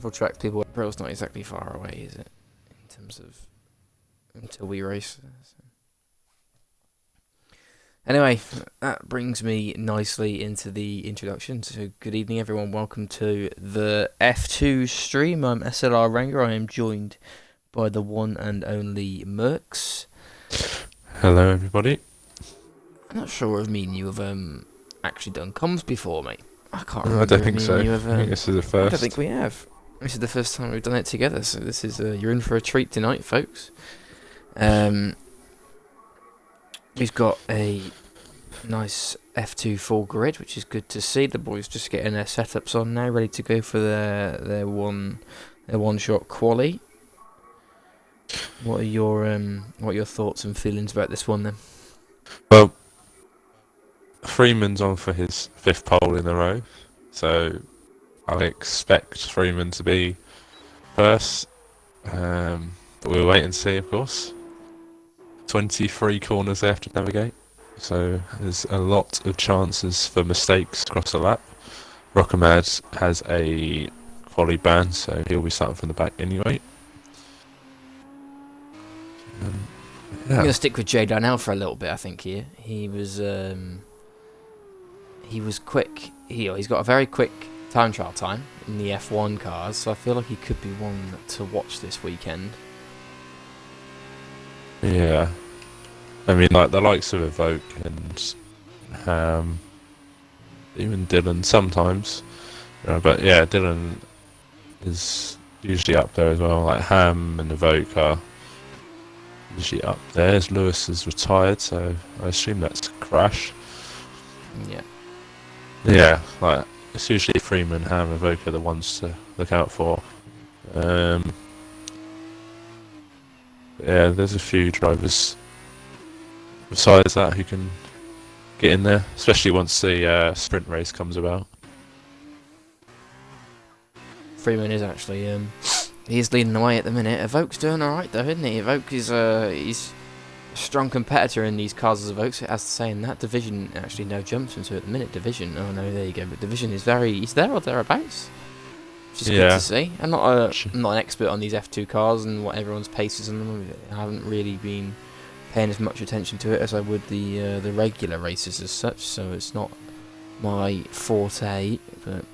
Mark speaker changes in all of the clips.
Speaker 1: For track people, April's not exactly far away, is it? In terms of until we race. So. Anyway, that brings me nicely into the introduction. So, good evening, everyone. Welcome to the F2 stream. I'm SLR Ranger. I am joined by the one and only Mercs.
Speaker 2: Hello, everybody.
Speaker 1: I'm not sure if me and you have actually done comms before, mate. I can't
Speaker 2: I
Speaker 1: remember.
Speaker 2: don't think
Speaker 1: me
Speaker 2: so.
Speaker 1: and you have,
Speaker 2: I think this is the
Speaker 1: I
Speaker 2: first.
Speaker 1: don't think we have. This is the first time we've done it together, so this is you're in for a treat tonight, folks. We've got a nice F2 full grid, which is good to see. The boys just getting their setups on now, ready to go for their one shot quali. What are your thoughts and feelings about this one then?
Speaker 2: Well, Freeman's on for his 5th pole in a row, so I expect Freeman to be first. But we'll wait and see, of course. 23 corners they have to navigate, so there's a lot of chances for mistakes across the lap. Rockamad has a quali ban, so he'll be starting from the back anyway.
Speaker 1: I'm going to stick with Jay Darnell for a little bit. I think here he was quick. He's got a very quick time trial time in the F1 cars, so I feel like he could be one to watch this weekend.
Speaker 2: Yeah, I mean, like the likes of Evoke and even Dylan sometimes, but yeah, Dylan is usually up there as well. Like Ham and Evoke are usually up there. As Lewis is retired, so I assume that's Crash.
Speaker 1: Yeah.
Speaker 2: Yeah, like it's usually Freeman, Ham, Evoke are the ones to look out for. Yeah, there's a few drivers besides that who can get in there, especially once the sprint race comes about.
Speaker 1: Freeman is actually he's leading the way at the minute. Evoke's doing alright though, isn't he? Evoke is he's a strong competitor in these cars as Evoke. As to say, in that division, actually no jumps into at the minute. Division, oh no, there you go. But division is he's there or thereabouts, which is good to see. I'm not an expert on these F2 cars and what everyone's pace is on them. I haven't really been paying as much attention to it as I would the regular races as such. So it's not my forte, but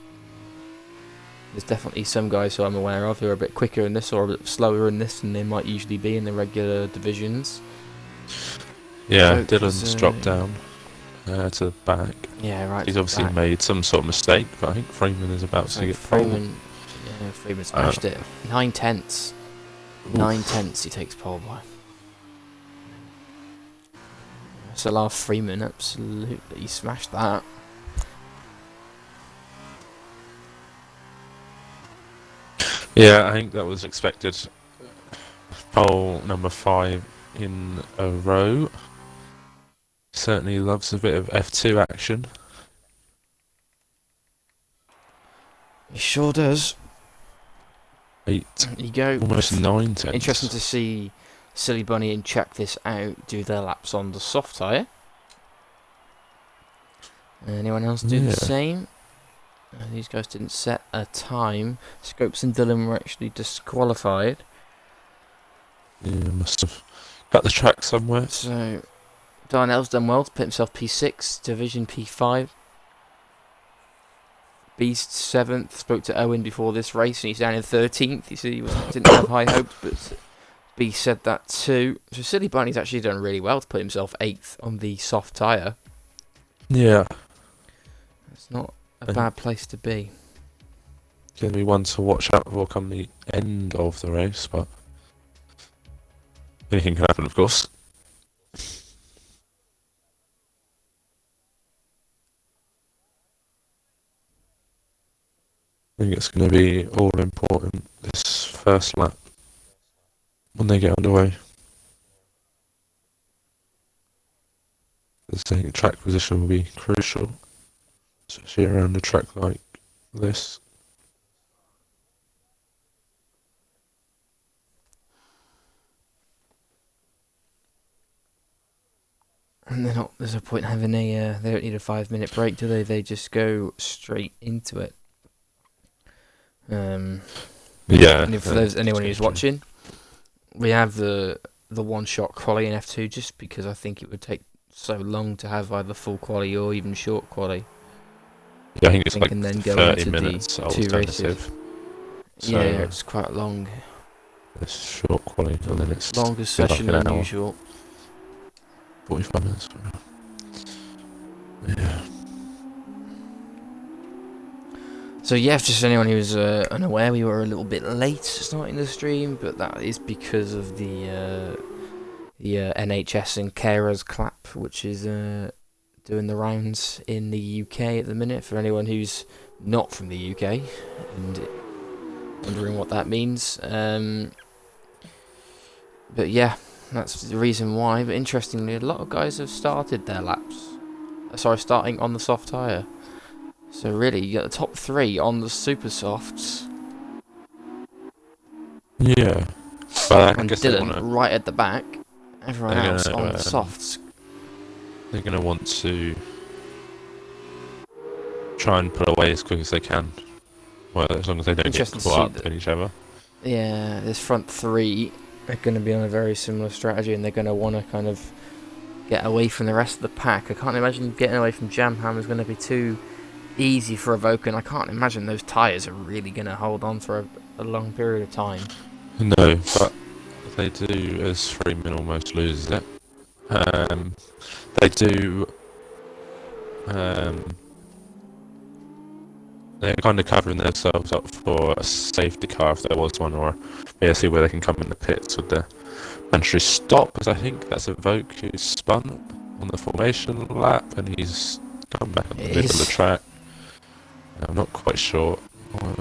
Speaker 1: there's definitely some guys who I'm aware of who are a bit quicker in this or a bit slower in this than they might usually be in the regular divisions.
Speaker 2: Yeah, Dylan's dropped down to the back.
Speaker 1: Yeah, right.
Speaker 2: He's obviously made some sort of mistake, but I think Freeman is about to get pole.
Speaker 1: Yeah, Freeman smashed it. 9 tenths. 9 tenths he takes pole by. SLR Freeman absolutely smashed that.
Speaker 2: Yeah, I think that was expected. Pole number 5 in a row. Certainly loves a bit of F2 action.
Speaker 1: He sure does.
Speaker 2: 8.
Speaker 1: There you go.
Speaker 2: Almost 9 tenths.
Speaker 1: Interesting to see Silly Bunny and Check This Out do their laps on the soft tyre. Anyone else do the same? These guys didn't set a time. Scopes and Dylan were actually disqualified.
Speaker 2: Yeah, must have got the track somewhere.
Speaker 1: So, Darnell's done well to put himself P6, Division P5. Beast 7th, spoke to Owen before this race and he's down in 13th. He said he didn't have high hopes, but Beast said that too. So Silly Bunny's actually done really well to put himself 8th on the soft tyre.
Speaker 2: Yeah.
Speaker 1: It's not a bad place to be.
Speaker 2: Going to be one to watch out for come the end of the race, but anything can happen, of course. I think it's going to be all important this first lap when they get underway. I think track position will be crucial, especially around a track like this.
Speaker 1: And there's no point having they don't need a 5-minute break, do they? They just go straight into it.
Speaker 2: Yeah.
Speaker 1: And for those anyone who's watching, we have the one-shot quali in F2 just because I think it would take so long to have either full quali or even short quali.
Speaker 2: Yeah, I think it's like
Speaker 1: And then go
Speaker 2: 30
Speaker 1: into
Speaker 2: minutes
Speaker 1: the two races.
Speaker 2: alternative. So
Speaker 1: Yeah, it's quite long.
Speaker 2: it's short quality, and then it's
Speaker 1: Longer
Speaker 2: still
Speaker 1: session
Speaker 2: like an
Speaker 1: than
Speaker 2: hour,
Speaker 1: usual.
Speaker 2: 45 minutes. Yeah.
Speaker 1: So yeah, just anyone who's unaware, we were a little bit late starting the stream, but that is because of the NHS and carers clap, which is doing the rounds in the UK at the minute. For anyone who's not from the UK and wondering what that means, but yeah, that's the reason why. But interestingly, a lot of guys have started their laps. Starting on the soft tyre. So really, you got the top 3 on the super softs.
Speaker 2: Yeah. But I
Speaker 1: And
Speaker 2: guess
Speaker 1: Dylan right at the back. Everyone
Speaker 2: they're
Speaker 1: else
Speaker 2: gonna,
Speaker 1: on the softs.
Speaker 2: they're going to want to try and pull away as quick as they can. Well, as long as they don't get caught up in each other.
Speaker 1: Yeah, this front 3 are going to be on a very similar strategy, and they're going to want to kind of get away from the rest of the pack. I can't imagine getting away from Jam Ham is going to be too easy for Evoke, and I can't imagine those tyres are really going to hold on for a long period of time.
Speaker 2: No, but they do, as Freeman almost loses it. They do. They're kind of covering themselves up for a safety car if there was one, or basically where they can come in the pits with the mandatory stop, because I think that's Evoke who's spun on the formation lap and he's come back on the middle of the track. I'm not quite sure.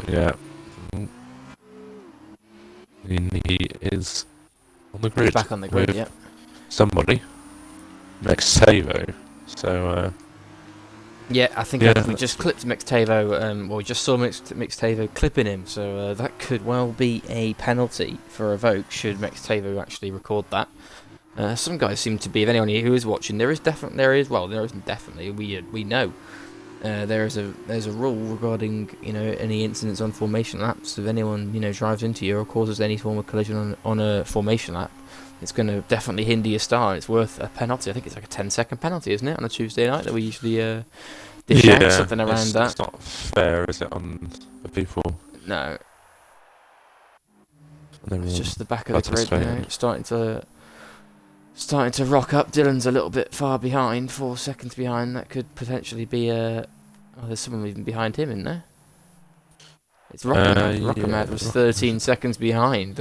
Speaker 2: Yeah. And he is on the grid.
Speaker 1: He's back on the grid, yeah.
Speaker 2: Somebody. Next Tavo. So,
Speaker 1: yeah, I think we just clipped Mixtavo, well, we just saw Mixtavo clipping him, so that could well be a penalty for Evoke should Mixtavo actually record that. Some guys seem to be, if anyone who is watching, there isn't definitely, we know. There's a rule regarding any incidents on formation laps. If anyone drives into you or causes any form of collision on a formation lap, it's going to definitely hinder your start. It's worth a penalty. I think it's like a 10-second penalty, isn't it, on a Tuesday night that we usually dish out something around that.
Speaker 2: It's not fair, is it, on the people?
Speaker 1: No. It's just the back of the grid now. Starting to rock up. Dylan's a little bit far behind, 4 seconds behind. That could potentially be there's someone even behind him, isn't there? It's Rockemad. Rockemad was 13 seconds behind.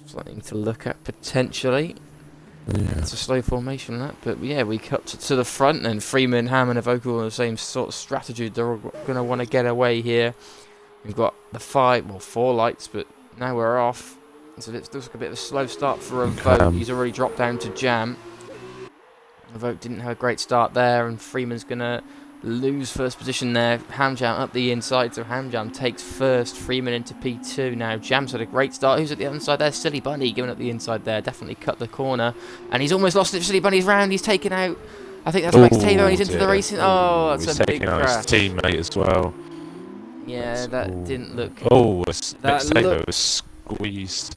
Speaker 1: Something to look at potentially.
Speaker 2: Yeah.
Speaker 1: It's a slow formation that, but yeah, we cut to the front, and Freeman, Ham, and Evoke all the same sort of strategy. They're going to want to get away here. We've got the 4 lights, but now we're off. So it looks like a bit of a slow start for Evoke. He's already dropped down to Jam. Evoke didn't have a great start there, and Freeman's going to lose first position there. Hamjam up the inside, so Hamjam takes first. Freeman into P2 now. Jam's had a great start. Who's at the other side there? Silly Bunny giving up the inside there. Definitely cut the corner, and he's almost lost it. Silly Bunny's round. He's taken out. I think that's Max Tavo. He's into the racing. Oh, that's a big crash.
Speaker 2: He's taking out his teammate as well.
Speaker 1: Yeah, that didn't look.
Speaker 2: Oh, Max Tavo was squeezed.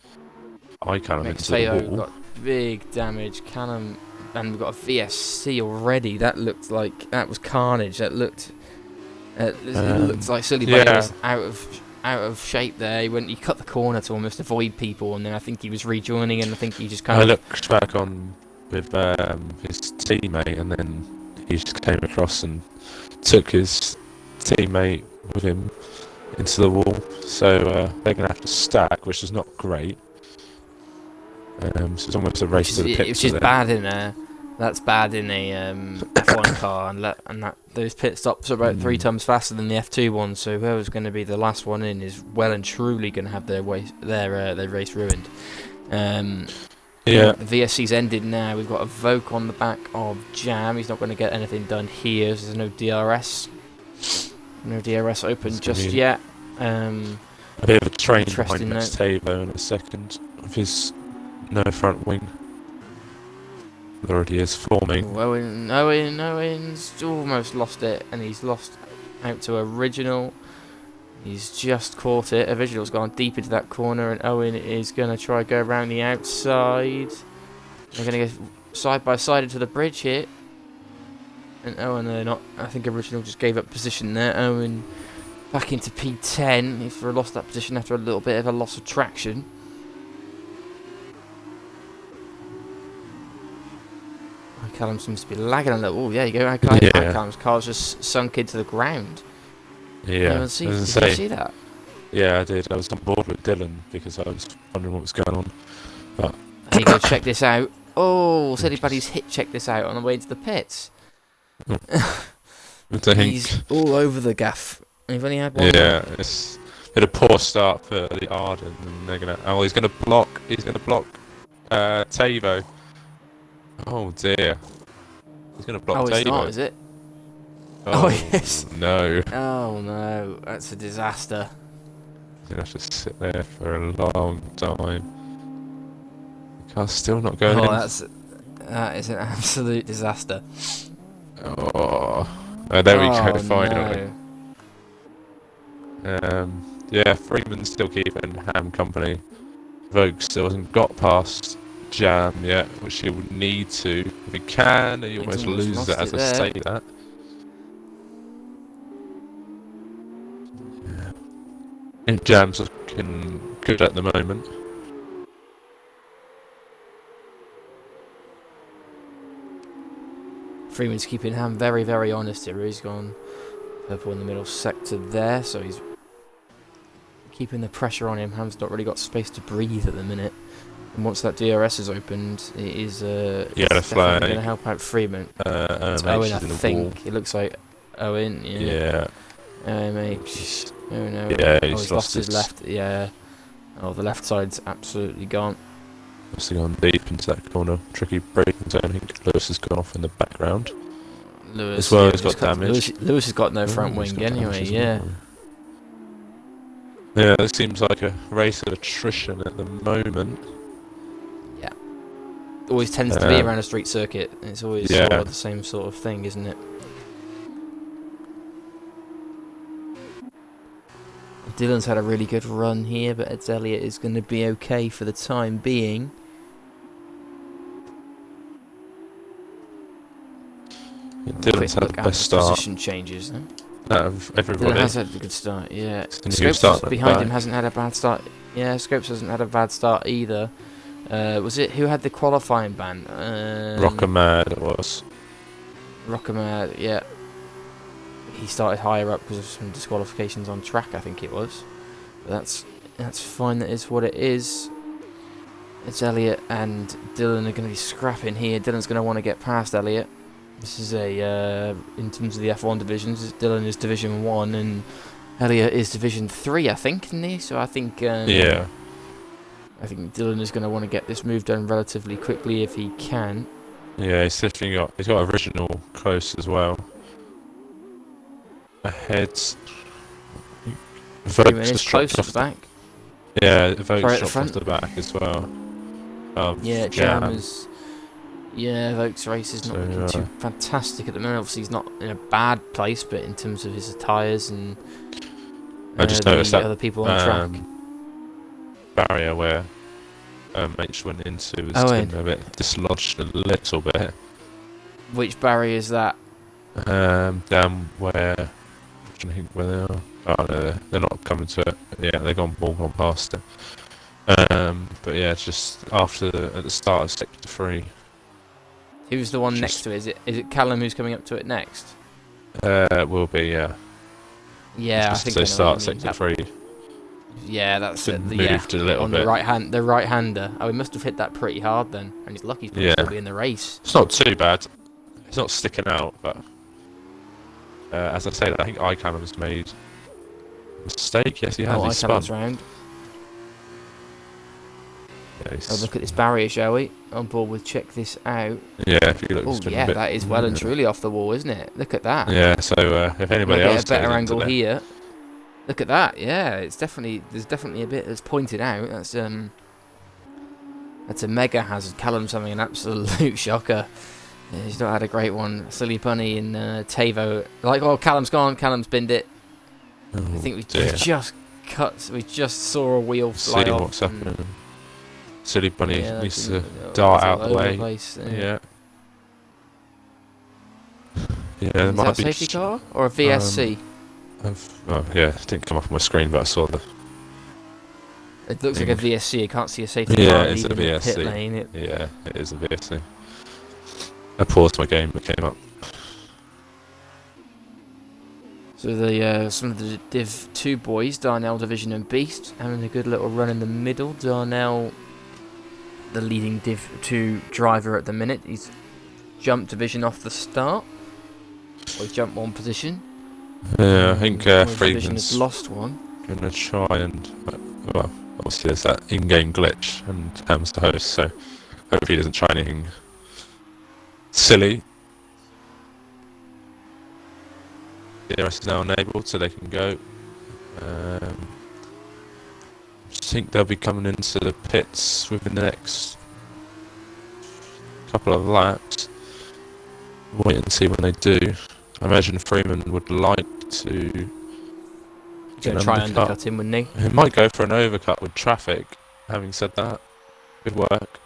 Speaker 2: I can't into the wall.
Speaker 1: Got big damage. Cannon. And we've got a VSC already. That looked like that was carnage. That looked, it looked like Silly Bunny was out of shape there. He cut the corner to almost avoid people, and then I think he was rejoining, and I think he just kind of.
Speaker 2: I looked back on with his teammate, and then he just came across and took his teammate with him into the wall. So they're gonna have to stack, which is not great. So it's almost a race to the pits.
Speaker 1: Which is bad in there. That's bad in a F1 car, and those pit stops are about 3 times faster than the F2 ones. So whoever's going to be the last one in is well and truly going to have their race ruined. The VSC's ended now. We've got a Voke on the back of Jam. He's not going to get anything done here. There's no DRS. No DRS open just yet. A
Speaker 2: bit of a train behind Max Tavo in a second of his no front wing. There already is forming. Owen's almost lost it, and he's lost out to Original.
Speaker 1: He's just caught it. Original's gone deep into that corner, and Owen is going to try go around the outside. They're going to go side by side into the bridge here. And Owen, they're not. I think Original just gave up position there. Owen back into P10. He's lost that position after a little bit of a loss of traction. Callum seems to be lagging a little. Oh, there you go. Callum's car's just sunk into the ground.
Speaker 2: Yeah.
Speaker 1: Did you see that?
Speaker 2: Yeah, I did. I was on board with Dylan because I was wondering what was going on. But
Speaker 1: there you go. Check this out. Oh, Silly Buddy's check this out on the way to the pits. He's all over the gaff. They've only had one.
Speaker 2: Yeah, it's been a poor start for the Arden, and they're gonna. Oh, he's gonna block. Tavo. Oh dear. He's gonna block Tavo.
Speaker 1: Oh, it's not, is it?
Speaker 2: Oh,
Speaker 1: yes.
Speaker 2: No.
Speaker 1: Oh no, that's a disaster.
Speaker 2: He's gonna have to sit there for a long time. The car's still not going in.
Speaker 1: That is an absolute disaster.
Speaker 2: Oh, there we go, finally.
Speaker 1: No.
Speaker 2: Yeah, Freeman's still keeping Ham company. Vogue still hasn't got past Jam yet, which he would need to. If he can, he almost loses it as I say that. Yeah. And Jam's looking good at the moment.
Speaker 1: Freeman's keeping Ham very, very honest here. He's gone purple in the middle sector there, so he's keeping the pressure on him. Ham's not really got space to breathe at the minute. And once that DRS is opened, it is definitely going to help out Freeman. It's Owen, I think. It looks like Owen. Yeah. OMH. Oh no.
Speaker 2: Yeah,
Speaker 1: he's lost his left. Yeah. Oh, the left side's absolutely gone.
Speaker 2: Must have gone deep into that corner. Tricky braking zone. I think Lewis has gone off in the background.
Speaker 1: Lewis,
Speaker 2: as well, he's got damage.
Speaker 1: Lewis has got no front wing anyway, yeah.
Speaker 2: Yeah, it seems like a race of attrition at the moment.
Speaker 1: Yeah. Always tends to be around a street circuit. It's always sort of the same sort of thing, isn't it? Dylan's had a really good run here, but Ed Elliott is going to be okay for the time being.
Speaker 2: Dylan's had the best start.
Speaker 1: Position changes, huh?
Speaker 2: Out of everybody.
Speaker 1: Dylan has had a good start, yeah. Scopes behind him hasn't had a bad start. Yeah, Scopes hasn't had a bad start either. Was it who had the qualifying ban?
Speaker 2: Rockamad it was.
Speaker 1: Rockamad, yeah. He started higher up because of some disqualifications on track, I think it was. But that's fine. That is what it is. It's Elliott and Dylan are going to be scrapping here. Dylan's going to want to get past Elliott. This is in terms of the F1 divisions, Dylan is Division 1 and Elliott is Division 3, I think, isn't he? So I think
Speaker 2: yeah.
Speaker 1: I think Dylan is going to want to get this move done relatively quickly if he can.
Speaker 2: Yeah, he's got Original close as well. Ahead.
Speaker 1: Vogue's just close off the back.
Speaker 2: Yeah, Vogue's dropped off the back as well.
Speaker 1: Yeah, Jam is. Yeah, Vogue's race is not looking too fantastic at the moment. Obviously, he's not in a bad place, but in terms of his tyres and
Speaker 2: I just noticed that
Speaker 1: other people on track.
Speaker 2: Barrier where H went into was getting a bit dislodged a little bit.
Speaker 1: Which barrier is that?
Speaker 2: Down where. I think where they are. Oh no, they're not coming to it. Yeah, they've gone past it. But yeah, it's just at the start of sector 3.
Speaker 1: Who's the one next to it? Is it Callum who's coming up to it next?
Speaker 2: It will be, yeah.
Speaker 1: Yeah, I think
Speaker 2: they start sector 3.
Speaker 1: Yeah, that's it.
Speaker 2: Moved a little
Speaker 1: on
Speaker 2: bit.
Speaker 1: The right-hander. Oh, he must have hit that pretty hard then, and he's lucky to still be in the race.
Speaker 2: It's not too bad. It's not sticking out, but as I say, I think iCallum has made a mistake. Yes, he has. He's spun.
Speaker 1: Round.
Speaker 2: Yeah,
Speaker 1: look at this barrier, shall we? On board with check this out.
Speaker 2: Yeah, if you look.
Speaker 1: Oh yeah, that is well and truly off the wall, isn't it? Look at that.
Speaker 2: Yeah. So if anybody else
Speaker 1: get a better angle here. Look at that. Yeah, there's definitely a bit that's pointed out. That's a mega hazard. Callum's having an absolute shocker. Yeah, he's not had a great one. Silly Bunny and Tavo. Like, oh, Callum's gone. Callum's binned it.
Speaker 2: Oh,
Speaker 1: I think we
Speaker 2: dear.
Speaker 1: we just saw a wheel fly
Speaker 2: See
Speaker 1: off.
Speaker 2: what's happening. Silly bunny
Speaker 1: Yeah,
Speaker 2: needs
Speaker 1: that's
Speaker 2: to
Speaker 1: all-
Speaker 2: dart
Speaker 1: that's all
Speaker 2: out the
Speaker 1: over
Speaker 2: way.
Speaker 1: place,
Speaker 2: Yeah. Yeah, there
Speaker 1: Is
Speaker 2: might
Speaker 1: that a
Speaker 2: be.
Speaker 1: safety car or a VSC?
Speaker 2: Oh yeah, it didn't come off my screen, but I saw the.
Speaker 1: It looks like a VSC. I can't see a safety
Speaker 2: Yeah,
Speaker 1: car
Speaker 2: it's a
Speaker 1: leaving the pit
Speaker 2: VSC.
Speaker 1: lane.
Speaker 2: Yeah, it is a VSC. I paused my game. It came up.
Speaker 1: So the some of the Div 2 boys, Darnell, Division and Beast, having a good little run in the middle. Darnell, the leading Div 2 driver at the minute. He's jumped Division off the start. Or he's jumped one position.
Speaker 2: Yeah, I think
Speaker 1: Division has
Speaker 2: Freeman's
Speaker 1: lost one.
Speaker 2: gonna try and well, obviously there's that in-game glitch and Ham's the host, so hopefully he doesn't try anything silly. The DRS is now enabled, so they can go. I think they'll be coming into the pits within the next couple of laps. Wait and see when they do. I imagine Freeman would like to
Speaker 1: Going to try undercut him, wouldn't he?
Speaker 2: He might go for an overcut with traffic. Having said that, good work.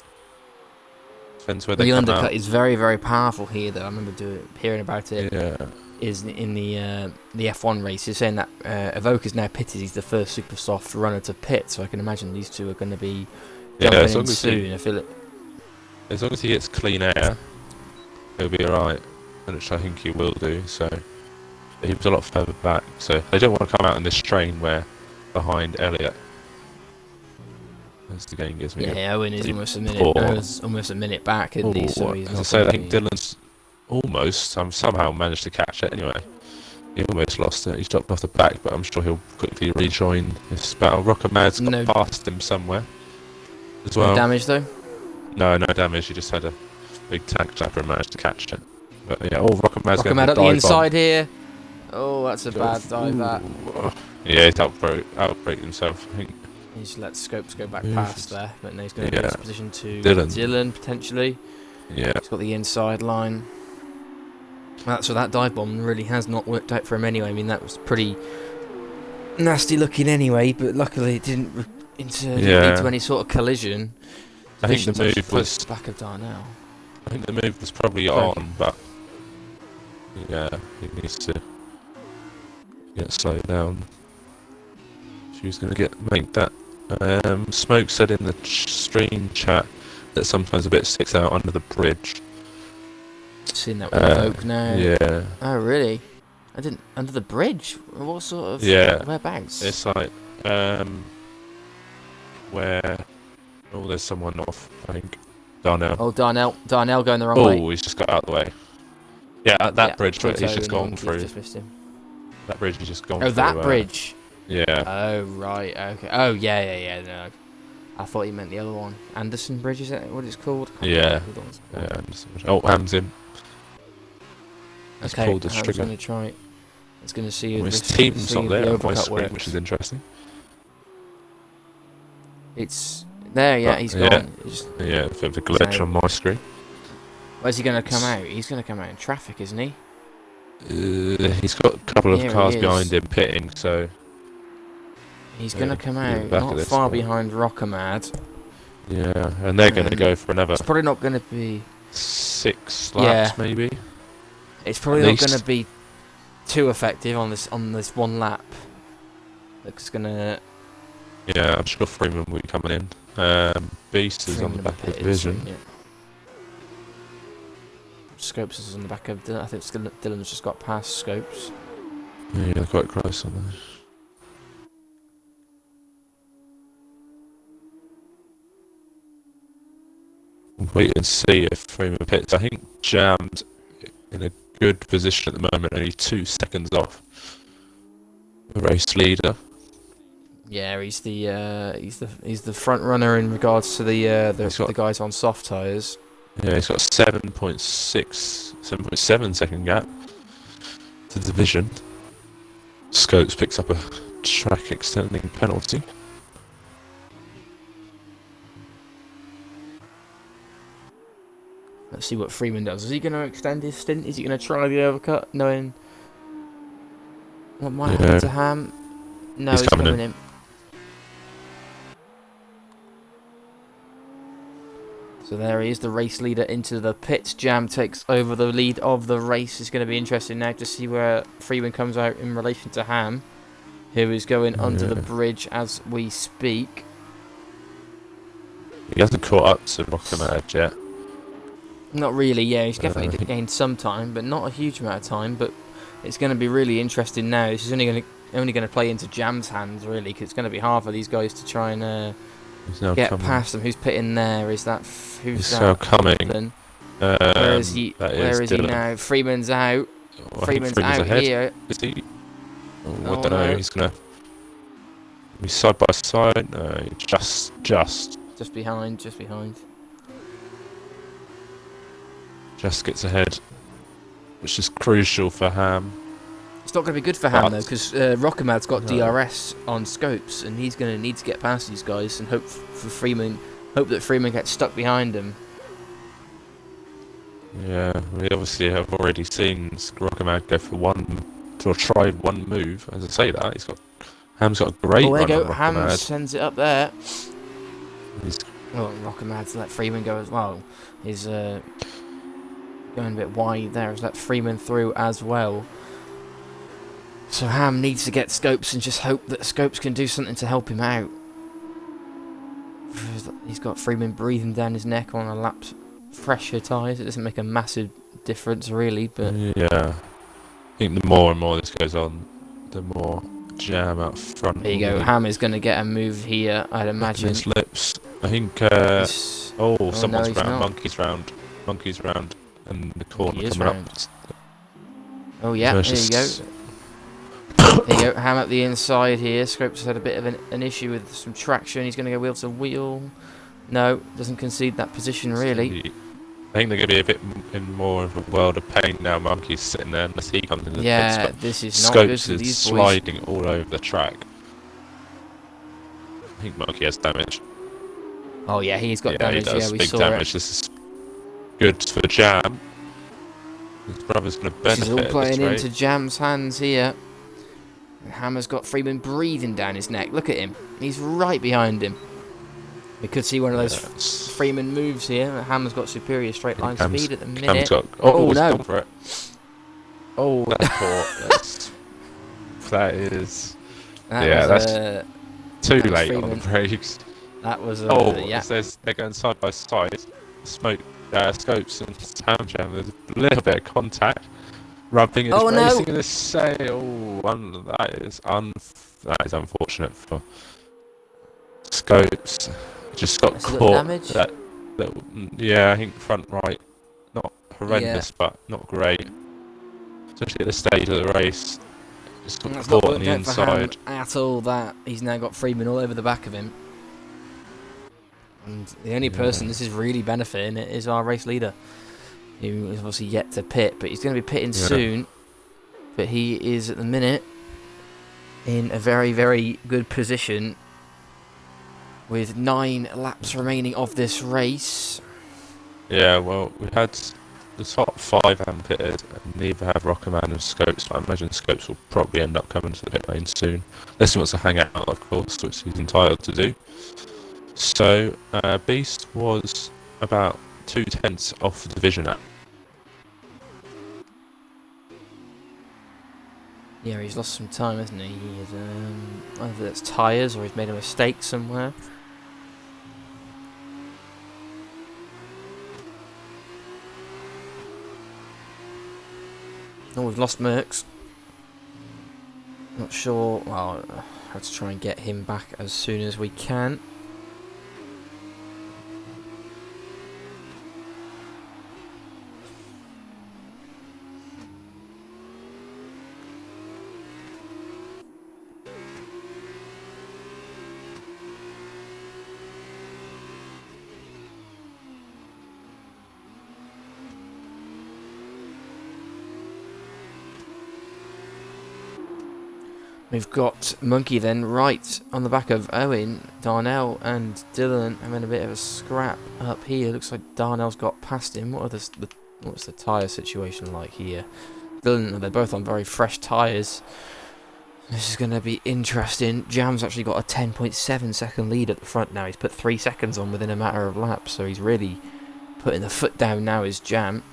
Speaker 2: Depends where they
Speaker 1: The
Speaker 2: come
Speaker 1: undercut
Speaker 2: out.
Speaker 1: is very, very powerful here, though. I remember hearing about it.
Speaker 2: Yeah.
Speaker 1: Is in the F1 races, saying that Evoca's now pitted. He's the first super soft runner to pit, so I can imagine these two are going to be jumping in soon. I feel it.
Speaker 2: As long as he gets clean air, he'll be alright, which I think he will do. So he was a lot further back, so they don't want to come out in this strain where behind Elliot. As the game gives me.
Speaker 1: Yeah, Owen is almost a minute.
Speaker 2: poor.
Speaker 1: Owen's almost a minute back, isn't he? So he's
Speaker 2: As I
Speaker 1: not
Speaker 2: said, I
Speaker 1: gonna
Speaker 2: think
Speaker 1: be-
Speaker 2: Dylan's almost. Somehow managed to catch it anyway. He almost lost it. He's dropped off the back, but I'm sure he'll quickly rejoin this battle. Rockamad's got past him somewhere as well.
Speaker 1: No damage though.
Speaker 2: No damage. He just had a big tank trapper and managed to catch it. But yeah, Rockamad's going to
Speaker 1: Rockhamad at the
Speaker 2: dive
Speaker 1: inside here. Oh, that's a bad dive. That.
Speaker 2: Yeah, he's outbraked himself, I think.
Speaker 1: He's let Scopes go back past there, but now he's going to go into position to
Speaker 2: Dylan
Speaker 1: potentially.
Speaker 2: Yeah.
Speaker 1: He's got the inside line. So that dive bomb really has not worked out for him anyway. I mean, that was pretty nasty looking anyway, but luckily it didn't lead to any sort of collision.
Speaker 2: I think the move was
Speaker 1: back of Darnell.
Speaker 2: I think the move was probably on, but yeah, he needs to get slowed down. She was going to make that. Smoke said in the stream chat that sometimes a bit sticks out under the bridge.
Speaker 1: Seen that with Oak now.
Speaker 2: Yeah.
Speaker 1: Oh really? I didn't under the bridge. What sort of?
Speaker 2: Yeah.
Speaker 1: Whereabouts?
Speaker 2: It's like where there's someone off. I think Darnell.
Speaker 1: Oh, Darnell going the wrong way.
Speaker 2: Oh, he's just got out of the way. Yeah, at that bridge, but he's just gone through.
Speaker 1: Just missed him.
Speaker 2: That bridge, he's just gone through.
Speaker 1: Oh, that bridge.
Speaker 2: Yeah.
Speaker 1: Oh right. Okay. Oh yeah. No. I thought he meant the other one. Anderson Bridge, is that what it's called?
Speaker 2: Yeah. Oh, Ham's in. He's
Speaker 1: Okay,
Speaker 2: pulled the
Speaker 1: Ham's
Speaker 2: trigger.
Speaker 1: going to try. It's going to see if
Speaker 2: his team's not there on my screen,
Speaker 1: works.
Speaker 2: which is interesting.
Speaker 1: It's there, yeah, he's gone.
Speaker 2: Yeah, a bit of a glitch on my screen.
Speaker 1: Where's he going to come out? He's going to come out in traffic, isn't he?
Speaker 2: He's got a couple of cars behind him pitting, so...
Speaker 1: He's going to come out not far behind Rockamad.
Speaker 2: Yeah, and they're going to go for another...
Speaker 1: It's probably not going to be...
Speaker 2: 6 laps, maybe?
Speaker 1: It's probably not going to be too effective on this one lap. It's going to...
Speaker 2: Yeah, I'm sure Freeman will be coming in. Beast is on the back of Vision.
Speaker 1: Yeah. Scopes is on the back of Dylan. I think Dylan's just got past Scopes.
Speaker 2: Yeah, they're quite close on those. Wait and see if Freeman pits. I think Jammed in a good position at the moment, only 2 seconds off the race leader.
Speaker 1: Yeah, he's the front runner in regards to the guys on soft tyres.
Speaker 2: Yeah, he's got 7.7 second gap to Division. Scopes picks up a track extending penalty.
Speaker 1: Let's see what Freeman does. Is he going to extend his stint? Is he going to try the overcut, knowing what might happen to Ham? No,
Speaker 2: He's
Speaker 1: he's
Speaker 2: coming
Speaker 1: coming
Speaker 2: in.
Speaker 1: in. So there he is, the race leader into the pits. Jam takes over the lead of the race. It's going to be interesting now to see where Freeman comes out in relation to Ham, who is going under the bridge as we speak.
Speaker 2: He hasn't caught up to Rockamad yet.
Speaker 1: Not really, yeah. He's definitely gained some time, but not a huge amount of time. But it's going to be really interesting now. This is only going to play into Jam's hands, really, because it's going to be hard for these guys to try and get past them. Who's pitting there? Is that who's that?
Speaker 2: He's coming.
Speaker 1: Then where is he? Where is he now? Freeman's out.
Speaker 2: Well,
Speaker 1: Freeman's out
Speaker 2: ahead.
Speaker 1: here.
Speaker 2: Is he? Oh, I
Speaker 1: Oh,
Speaker 2: don't know.
Speaker 1: no.
Speaker 2: He's gonna be side by side. No, just
Speaker 1: behind.
Speaker 2: Just gets ahead, which is crucial for Ham.
Speaker 1: It's not going to be good for Ham though, because Rockamad's got DRS on scopes, and he's going to need to get past these guys and hope that Freeman gets stuck behind him.
Speaker 2: Yeah, we obviously have already seen Rockamad go for tried one move. As I say that, Ham's got a great
Speaker 1: Oh, there
Speaker 2: run
Speaker 1: you
Speaker 2: on
Speaker 1: go. Ham
Speaker 2: Rockamad.
Speaker 1: sends it up there.
Speaker 2: He's
Speaker 1: Rockamad's let Freeman go as well. He's going a bit wide there. He's let Freeman through as well. So Ham needs to get Scopes and just hope that Scopes can do something to help him out. He's got Freeman breathing down his neck on a lap fresher tyres. It doesn't make a massive difference really, but
Speaker 2: yeah. I think the more and more this goes on, the more Jam out front.
Speaker 1: there you go. Ham is going to get a move here, I'd imagine.
Speaker 2: Slips. I think. Someone's
Speaker 1: no,
Speaker 2: round. Monkey's round, and the corner coming
Speaker 1: round.
Speaker 2: up.
Speaker 1: Oh yeah, there you go. There you go. Ham at the inside here. Scopes has had a bit of an issue with some traction. He's going to go wheel to wheel. No, doesn't concede that position really.
Speaker 2: I think they're going to be a bit in more of a world of pain now. Monkey's sitting there unless he comes in the
Speaker 1: yeah,
Speaker 2: pits,
Speaker 1: this is not good
Speaker 2: Scopes
Speaker 1: for
Speaker 2: is
Speaker 1: these boys.
Speaker 2: sliding all over the track. I think Monkey has damage.
Speaker 1: Oh yeah, he's got damage.
Speaker 2: He does.
Speaker 1: Yeah, we
Speaker 2: Big
Speaker 1: saw
Speaker 2: damage.
Speaker 1: it.
Speaker 2: This is good for Jam. His brother's going to benefit.
Speaker 1: This is all
Speaker 2: at
Speaker 1: playing
Speaker 2: this
Speaker 1: into Jam's hands here. And Hammer's got Freeman breathing down his neck. Look at him. He's right behind him. We could see one of those Freeman moves here. Hammer's got superior straight line speed at the minute.
Speaker 2: No! Gone for it. Oh, that's caught. That is. That's too late on the brakes.
Speaker 1: That was.
Speaker 2: It says they're going side by side. Scopes and Ham Jam. There's a little bit of contact. Rubbing his racing in the sail. That is unfortunate for Scopes. Just got caught. I think front right. Not horrendous, but not great. Especially at this stage of the race. Just got caught on the inside.
Speaker 1: At all that. He's now got Freeman all over the back of him. And the only person this is really benefiting it is our race leader. He is obviously yet to pit, but he's going to be pitting soon. But he is at the minute in a very, very good position with 9 laps remaining of this race.
Speaker 2: Yeah, well, we had the top 5 haven't pitted, and neither have Rockerman and Scopes, but I imagine Scopes will probably end up coming to the pit lane soon. Unless he wants to hang out, of course, which he's entitled to do. So, Beast was about 2/10 off the division at.
Speaker 1: Yeah, he's lost some time, hasn't he? He is, either that's tyres or he's made a mistake somewhere. Oh, we've lost Merckx. Not sure. Well, I have to try and get him back as soon as we can. We've got Monkey then right on the back of Owen, Darnell and Dylan having a bit of a scrap up here. Looks like Darnell's got past him. What's the tyre situation like here? Dylan, they're both on very fresh tyres. This is going to be interesting. Jam's actually got a 10.7 second lead at the front now. He's put 3 seconds on within a matter of laps, so he's really putting the foot down now, is Jam.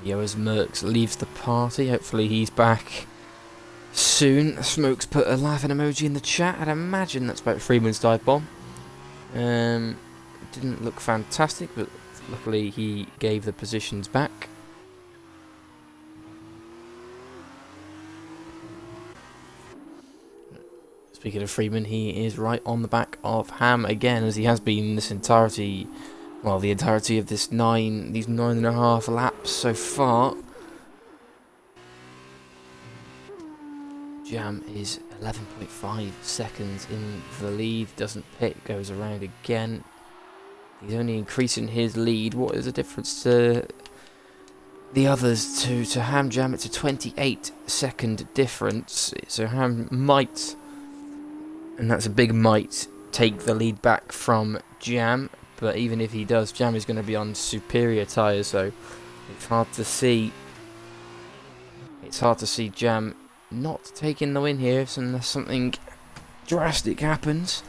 Speaker 1: As Merckx leaves the party, hopefully he's back soon. Smoke's put a laughing emoji in the chat. I'd imagine that's about Freeman's dive bomb. Didn't look fantastic, but luckily he gave the positions back. Speaking of Freeman, he is right on the back of Ham again, as he has been this entirety, well, the entirety of these 9.5 laps so far. Jam is 11.5 seconds in the lead, doesn't pit, goes around again. He's only increasing his lead. What is the difference to the others? To Ham Jam, it's a 28-second difference. So Ham might, and that's a big might, take the lead back from Jam. But even if he does, Jam is going to be on superior tyres, so it's hard to see. It's hard to see Jam not taking the win here unless something drastic happens.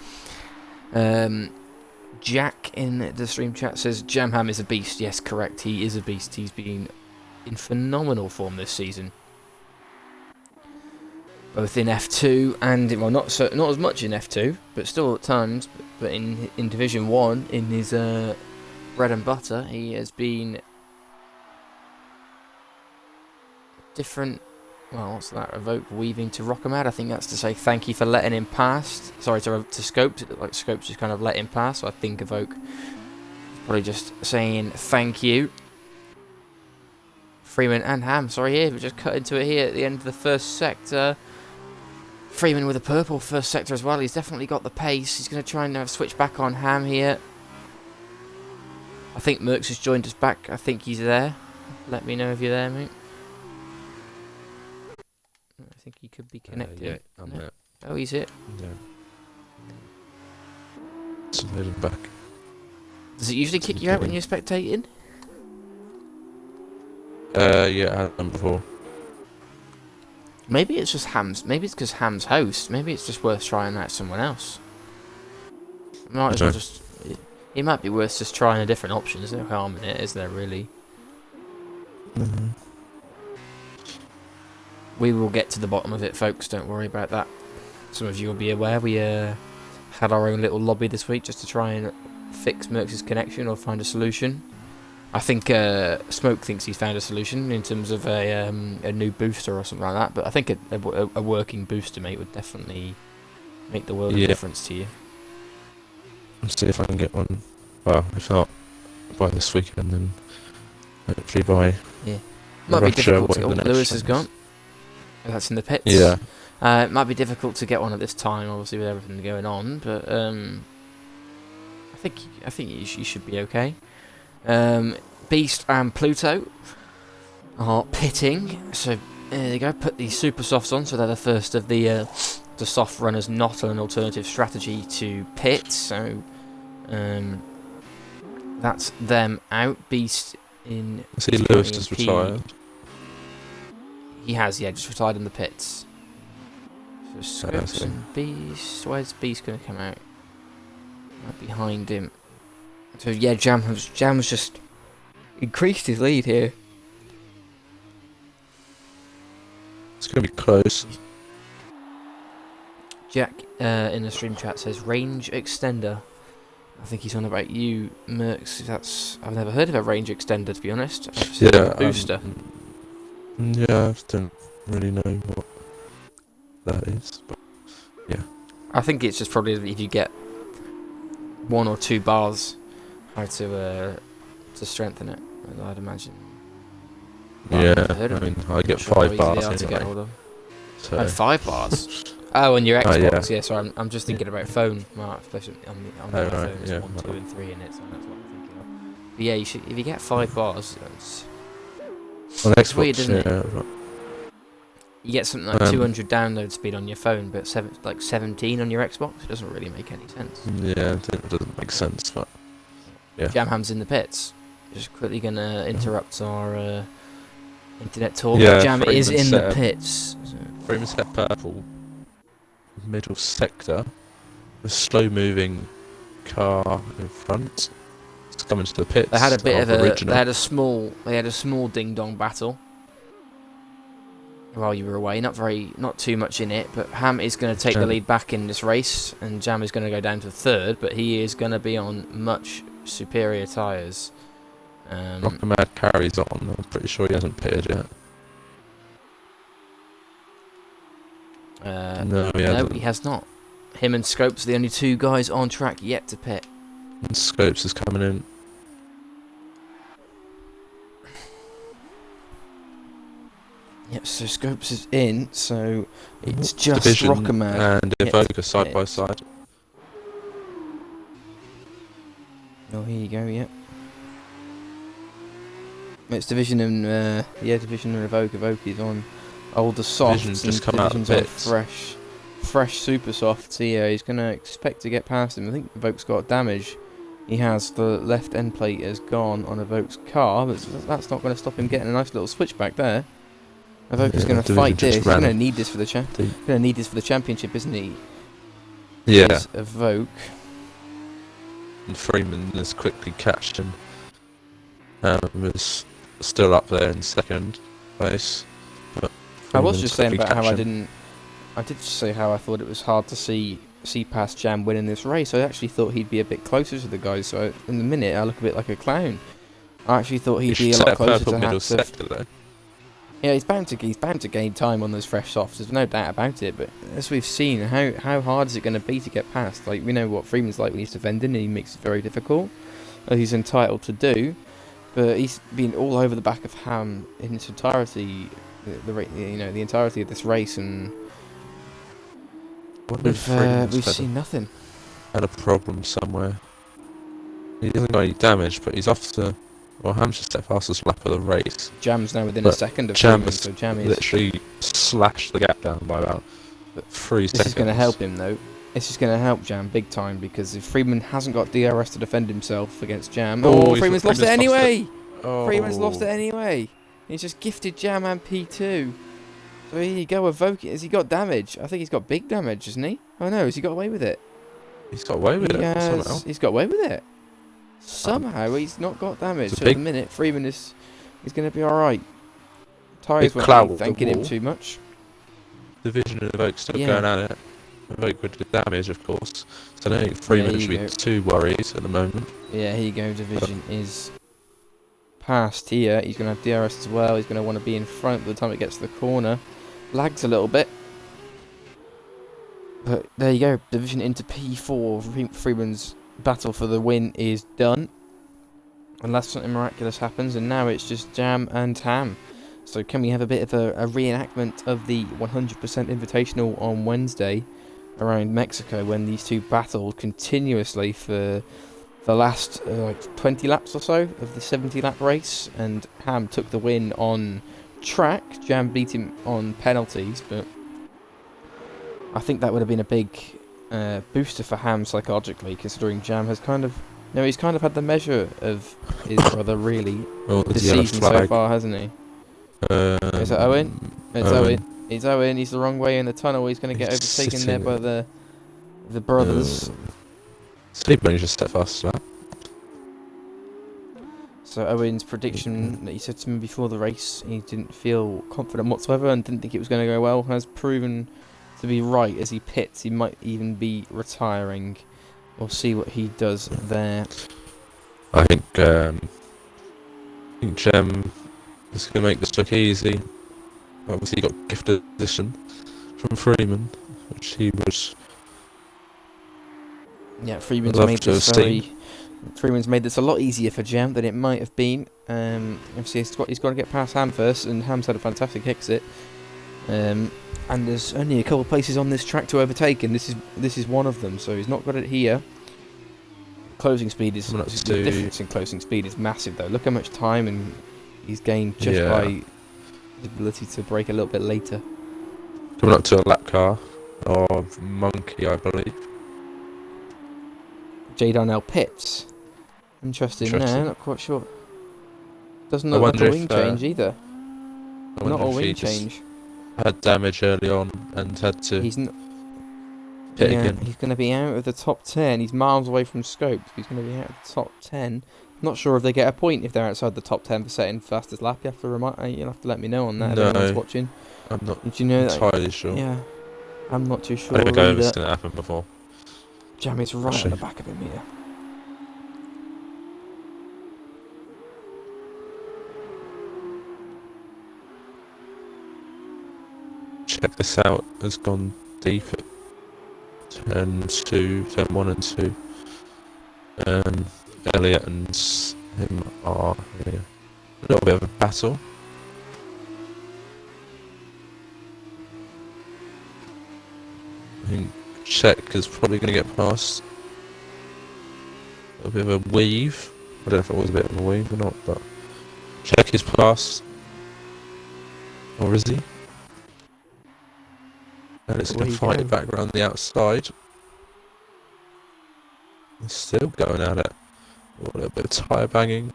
Speaker 1: Jack in the stream chat says Jam Ham is a beast. Yes, correct. He is a beast. He's been in phenomenal form this season, both in F2 and, well, not as much in F2, but still at times. But in Division 1, in his bread and butter, he has been different. Well, what's that? Evoke weaving to Rockamad. I think that's to say thank you for letting him pass. Sorry, to Scopes. It looked like Scopes just kind of let him pass. So I think Evoke probably just saying thank you. Freeman and Ham, sorry, here. We just cut into it here at the end of the first sector. Freeman with a purple first sector as well. He's definitely got the pace. He's going to try and switch back on Ham here. I think Merckx has joined us back. I think he's there. Let me know if you're there, mate. I think he could be connected.
Speaker 2: Yeah, I'm there.
Speaker 1: Oh, he's it.
Speaker 2: Yeah. So let him back.
Speaker 1: Does it usually kick you out when you're spectating?
Speaker 2: Yeah, I had them before.
Speaker 1: Maybe it's just Ham's. Maybe it's because Ham's host. Maybe it's just worth trying out someone else. Might as well just. It might be worth just trying a different option. There's no harm in it, is there? Really.
Speaker 2: Mm-hmm.
Speaker 1: We will get to the bottom of it, folks. Don't worry about that. Some of you will be aware we had our own little lobby this week just to try and fix Merckx's connection or find a solution. I think Smoke thinks he's found a solution in terms of a new booster or something like that. But I think a working booster, mate, would definitely make the world of difference to you.
Speaker 2: Let's see if I can get one. Well, if not by this weekend, then hopefully by.
Speaker 1: Yeah, might be difficult to get one. Lewis has gone. That's in the pits.
Speaker 2: Yeah.
Speaker 1: It might be difficult to get one at this time, obviously, with everything going on. But I think you should be okay. Beast and Pluto are pitting, so there you go. Put the super softs on, so they're the first of the soft runners, not an alternative strategy to pit. So that's them out. Beast in.
Speaker 2: I see Lewis just retired.
Speaker 1: He has, yeah, just retired in the pits. So Scopes and Beast. Where's Beast going to come out? Right behind him. So yeah, Jam's just increased his lead here.
Speaker 2: It's going to be close.
Speaker 1: Jack in the stream chat says range extender. I think he's on about you, Merckx. I've never heard of a range extender, to be honest. I've seen a booster.
Speaker 2: Yeah, I don't really know what that is, but yeah.
Speaker 1: I think it's just probably if you get 1 or 2 bars, how to strengthen it, I'd imagine.
Speaker 2: Well, I mean, I get 5 bars anyway.
Speaker 1: To get hold of.
Speaker 2: So.
Speaker 1: Oh, 5 bars? Oh, on your Xbox, yeah. So I'm just thinking about phone, Mark, especially on my phone. It's 1, 2, and 3 in it, so that's what I'm thinking of. But yeah, you should, if you get 5 bars, that's
Speaker 2: on Xbox,
Speaker 1: weird, isn't
Speaker 2: it?
Speaker 1: Right. You get something like 200 download speed on your phone, but 17 on your Xbox. It doesn't really make any sense.
Speaker 2: Yeah, it doesn't make sense, but yeah.
Speaker 1: Jamham's in the pits. Just quickly gonna interrupt our Internet talk.
Speaker 2: Yeah,
Speaker 1: Jam is
Speaker 2: Freeman
Speaker 1: in the
Speaker 2: set
Speaker 1: pits.
Speaker 2: Freeman set purple middle sector. A slow moving car in front. It's coming to the pits.
Speaker 1: They had a bit of a.
Speaker 2: original.
Speaker 1: They had a small ding dong battle while you were away. Not too much in it. But Ham is going to take the lead back in this race, and Jam is going to go down to third. But he is going to be on much superior tyres.
Speaker 2: Rocker Mad carries on. I'm pretty sure he hasn't pitted yet. No,
Speaker 1: he has not. Him and Scopes are the only two guys on track yet to pit.
Speaker 2: And Scopes is coming in.
Speaker 1: Yep, so Scopes is in, so it's just
Speaker 2: Division
Speaker 1: Rocker Mad
Speaker 2: and Evoker side by side.
Speaker 1: Oh, here you go, yep. It's Division and Division and Evoke. Evoke is on older softs.
Speaker 2: Division's just come out of
Speaker 1: Division's
Speaker 2: pits.
Speaker 1: on fresh super softs here. He's gonna expect to get past him. I think Evoke's got damage. He has the left end plate has gone on Evoke's car, but that's not going to stop him getting a nice little switchback there. Evoke is going to fight this. He's going to need this for the championship, isn't he?
Speaker 2: Yeah.
Speaker 1: Is Evoke.
Speaker 2: And Freeman has quickly catched him. Was still up there in second place. But
Speaker 1: I was just saying about how I
Speaker 2: him.
Speaker 1: did just say how I thought it was hard to see past Jam winning this race. I actually thought he'd be a bit closer to the guys. So in the minute, I look a bit like a clown. I actually thought he'd be a lot closer to
Speaker 2: middle sector though.
Speaker 1: Yeah, he's bound to gain time on those fresh softs. There's no doubt about it. But as we've seen, how hard is it going to be to get past? Like, we know what Freeman's like when he's defending, and he makes it very difficult, as he's entitled to do. But he's been all over the back of Ham in its entirety, the entirety of this race, and we've seen nothing.
Speaker 2: Had a problem somewhere. He hasn't got any damage, but he's off to. Well, Ham's just set fastest lap of the race.
Speaker 1: Jam's now within a second of
Speaker 2: Jam
Speaker 1: Freeman, so Jam is
Speaker 2: literally slashed the gap down by about 3 seconds.
Speaker 1: This is going to help him though. This is going to help Jam big time, because if Freeman hasn't got DRS to defend himself against Jam, Freeman's lost it anyway. Freeman's lost it anyway. He's just gifted Jam and P2. So here you go, Evoke it. Has he got damage? I think he's got big damage, hasn't he? Oh no, has he got away with it?
Speaker 2: He's got away with it somehow.
Speaker 1: He's got away with it. Somehow he's not got damage. So at the minute, Freeman is going to be alright. Tyres won't be thanking him too much.
Speaker 2: Division and Evoke still going at it. Evoke with the damage, of course. So I don't think Freeman should be too worried at the moment.
Speaker 1: Yeah, here you go. Division is past here. He's going to have DRS as well. He's going to want to be in front by the time it gets to the corner. Lags a little bit. But there you go. Division into P4. Freeman's battle for the win is done. Unless something miraculous happens. And now it's just Jam and Ham. So can we have a bit of a reenactment of the 100% Invitational on Wednesday around Mexico, when these two battled continuously for the last 20 laps or so of the 70-lap race, and Ham took the win on track. Jam beat him on penalties, but I think that would have been a big booster for Ham psychologically, considering Jam has he's kind of had the measure of his brother really this season so far, hasn't he? Is that Owen? It's Owen. It's Owen. He's the wrong way in the tunnel. He's going to get overtaken there by the brothers.
Speaker 2: Sleepman just set fast as well.
Speaker 1: So Owen's prediction that he said to me before the race, he didn't feel confident whatsoever and didn't think it was going to go well, has proven to be right. As he pits, he might even be retiring. We'll see what he does there.
Speaker 2: I think Jem is going to make this look easy. Obviously, he got gifted addition from Freeman, which he was.
Speaker 1: Yeah, Freeman's made this a lot easier for Jam than it might have been. Obviously, he's got to get past Ham first, and Ham's had a fantastic exit. And there's only a couple of places on this track to overtake, and this is one of them. So he's not got it here. Closing speed is the difference in closing speed is massive, though. Look how much time and he's gained just by his ability to brake a little bit later.
Speaker 2: Coming up to a lap car of Monkey, I believe.
Speaker 1: J. Darnell pits. Interesting there, not quite sure. Doesn't look like a wing change either.
Speaker 2: I wonder
Speaker 1: Not a
Speaker 2: if he
Speaker 1: wing
Speaker 2: just
Speaker 1: change.
Speaker 2: had damage early on and had to
Speaker 1: He's not.
Speaker 2: hit
Speaker 1: Yeah,
Speaker 2: again.
Speaker 1: he's going to be out of the top 10. He's miles away from scopes. He's going to be out of the top 10. Not sure if they get a point if they're outside the top 10 for setting fastest lap. You have to you'll have to let me know on that if anyone's
Speaker 2: No,
Speaker 1: watching.
Speaker 2: I'm not
Speaker 1: Did you know that?
Speaker 2: entirely sure.
Speaker 1: Yeah, I'm not too
Speaker 2: I
Speaker 1: sure
Speaker 2: don't think I've ever
Speaker 1: either.
Speaker 2: seen it happen before.
Speaker 1: Jam is right on
Speaker 2: Actually.
Speaker 1: the back of him here.
Speaker 2: Check this out, has gone deep at turn 1 and 2. Elliot and him are here. A little bit of a battle. I think Czech is probably going to get past. A bit of a weave. I don't know if it was a bit of a weave or not, but Czech is past. Or is he? And it's going to fight it back around the outside. He's still going at it. Oh, a little bit of tyre banging.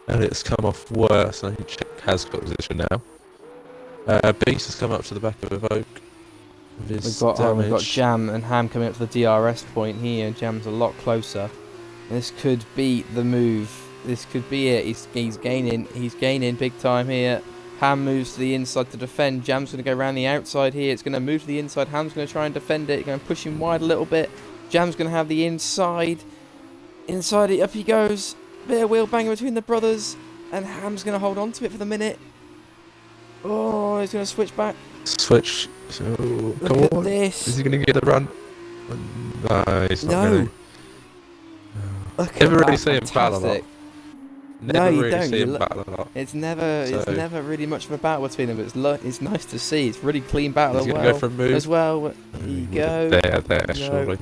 Speaker 2: And it's come off worse. I think Czech has got position now. Beast has come up to the back of Evoke.
Speaker 1: We've got Jam and Ham coming up to the DRS point here. Jam's a lot closer. This could be the move. This could be it. He's gaining. He's gaining big time here. Ham moves to the inside to defend. Jam's going to go around the outside here. It's going to move to the inside. Ham's going to try and defend it. Going to push him wide a little bit. Jam's going to have the inside. Inside it. Up he goes. Bit of wheel banging between the brothers. And Ham's going to hold on to it for the minute. Oh, he's going to switch back.
Speaker 2: Switch. So,
Speaker 1: Look
Speaker 2: come on.
Speaker 1: at this.
Speaker 2: Is he going to get a run? No, he's not
Speaker 1: No.
Speaker 2: going to.
Speaker 1: Look at
Speaker 2: Never really
Speaker 1: that.
Speaker 2: see him battle a lot.
Speaker 1: Fantastic.
Speaker 2: Never
Speaker 1: you
Speaker 2: really
Speaker 1: don't.
Speaker 2: see
Speaker 1: You
Speaker 2: him
Speaker 1: look-
Speaker 2: battle a lot.
Speaker 1: It's never really much of a battle between them, but it's nice to see. It's really clean battle
Speaker 2: He's
Speaker 1: as
Speaker 2: going to
Speaker 1: well.
Speaker 2: go for a move.
Speaker 1: There you go.
Speaker 2: There,
Speaker 1: No.
Speaker 2: surely.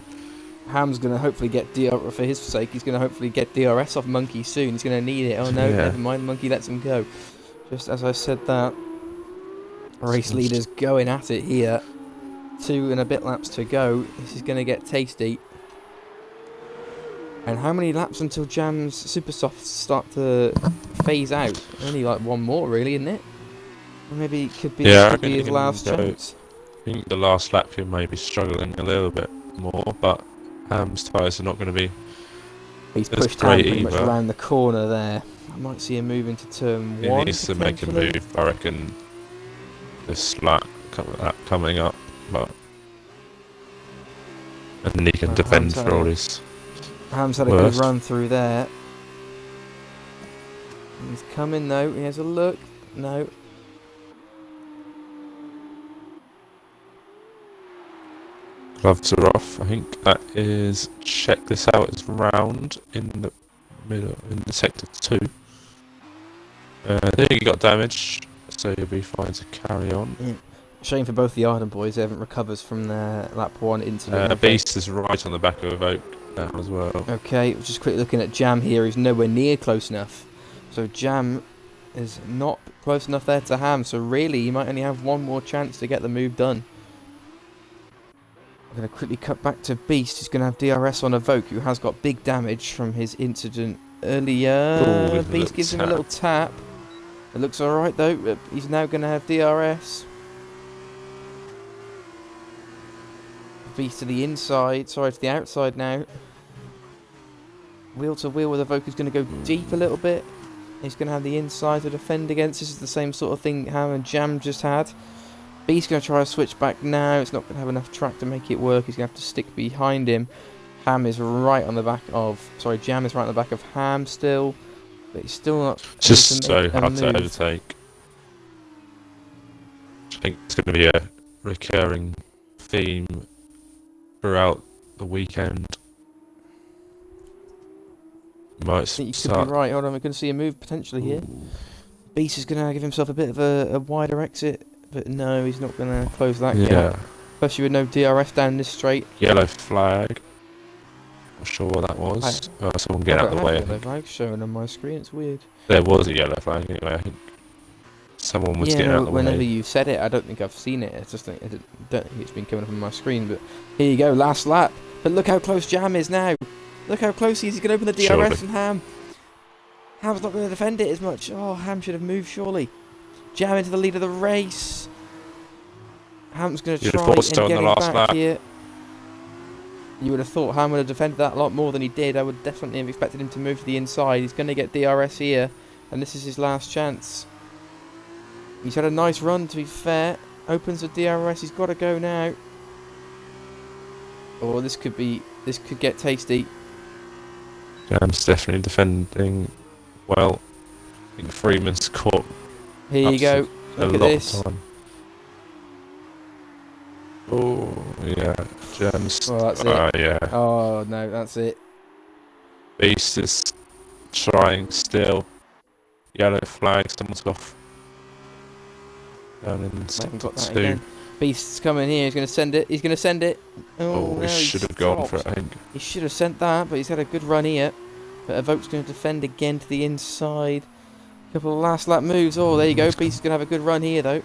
Speaker 1: Ham's going to hopefully get for his sake. He's going to hopefully get DRS off Monkey soon. He's going to need it. Oh no,
Speaker 2: Yeah.
Speaker 1: never mind. Monkey lets him go. Just as I said that, race leaders going at it here. 2 and a bit laps to go. This is going to get tasty. And how many laps until Jam's super softs start to phase out? Only like one more, really, isn't it? Or maybe it could be,
Speaker 2: Yeah, I
Speaker 1: could be
Speaker 2: reckon
Speaker 1: his
Speaker 2: he
Speaker 1: last
Speaker 2: can go.
Speaker 1: chance.
Speaker 2: I think the last lap he may be struggling a little bit more, but Ham's tyres are not going to be.
Speaker 1: He's
Speaker 2: That's
Speaker 1: pushed Ham
Speaker 2: great
Speaker 1: pretty much
Speaker 2: either.
Speaker 1: around the corner there. I might see him move into turn
Speaker 2: He
Speaker 1: 1.
Speaker 2: needs to make a
Speaker 1: potentially.
Speaker 2: move, I reckon, this lap coming up, but and then he can
Speaker 1: Well,
Speaker 2: defend
Speaker 1: Ham's
Speaker 2: for all his.
Speaker 1: Ham's had a
Speaker 2: Worst.
Speaker 1: good run through there. He's coming though. He has a look. No.
Speaker 2: Gloves are off. I think that is. Check this out. It's round in the middle, in the sector 2. I think he got damage, so he'll be fine to carry on.
Speaker 1: Shame for both the Arden boys. They haven't recovered from their lap 1 incident. have they?
Speaker 2: Beast is right on the back of Oak now as well.
Speaker 1: Okay, just quickly looking at Jam here. He's nowhere near close enough. So Jam is not close enough there to Ham. So really, he might only have one more chance to get the move done. I'm going to quickly cut back to Beast. He's going to have DRS on Evoke, who has got big damage from his incident earlier.
Speaker 2: Ooh,
Speaker 1: Beast gives him a little tap. It looks alright though. He's now going to have DRS. Beast to the inside. Sorry, to the outside now. Wheel to wheel with Evoke is going to go deep a little bit. He's going to have the inside to defend against. This is the same sort of thing Ham and Jam just had. Beast's going to try to switch back now. It's not going to have enough track to make it work. He's going to have to stick behind him. Ham is right on the back of... Sorry, Jam is right on the back of Ham still. But he's still not...
Speaker 2: Just so
Speaker 1: able to make a
Speaker 2: hard to
Speaker 1: move.
Speaker 2: overtake. I think it's going to be a recurring theme throughout the weekend. Might
Speaker 1: I think you could
Speaker 2: start.
Speaker 1: be right. Hold on, we're going to see a move potentially here. Beast is going to give himself a bit of a wider exit. But no, he's not going to close that gap.
Speaker 2: Yeah,
Speaker 1: Especially with no DRS down this straight.
Speaker 2: yellow flag. Not sure what that was. Someone get out of the way. I
Speaker 1: Yellow
Speaker 2: think.
Speaker 1: flag showing on my screen. It's weird.
Speaker 2: There was a yellow flag anyway. I think someone was getting out of the
Speaker 1: whenever
Speaker 2: way.
Speaker 1: you said it, I don't think I've seen it. I don't think it's been coming up on my screen. But here you go, last lap. But look how close Jam is now. Look how close he is. He's going to open the DRS
Speaker 2: Surely.
Speaker 1: and Ham. Ham's not going to defend it as much. Oh, Ham should have moved surely. Jam into the lead of the race. Ham's going to
Speaker 2: You'd have
Speaker 1: try
Speaker 2: thought
Speaker 1: and
Speaker 2: so on
Speaker 1: get
Speaker 2: the
Speaker 1: him
Speaker 2: last
Speaker 1: back
Speaker 2: lap.
Speaker 1: here. You would have thought Ham would have defended that a lot more than he did. I would definitely have expected him to move to the inside. He's going to get DRS here, and this is his last chance. He's had a nice run, to be fair. Opens the DRS. He's got to go now. Oh, this could get tasty.
Speaker 2: Jam's definitely defending well. I think Freeman's caught
Speaker 1: Here you go.
Speaker 2: a
Speaker 1: Look at
Speaker 2: lot
Speaker 1: this.
Speaker 2: of time. Oh, yeah. Jam's.
Speaker 1: Oh, that's it.
Speaker 2: Yeah.
Speaker 1: Oh, no, that's it.
Speaker 2: Beast is trying still. Yellow flag, someone's off. Down in
Speaker 1: I haven't got that
Speaker 2: sector 2.
Speaker 1: again. Beast's coming here. He's going to send it. He's going to send it.
Speaker 2: Oh,
Speaker 1: no,
Speaker 2: he should have gone for it, I think.
Speaker 1: He should have sent that, but he's had a good run here. But Evoke's going to defend again to the inside. Couple of last lap moves. Oh, there you go. Beast's going to have a good run here, though.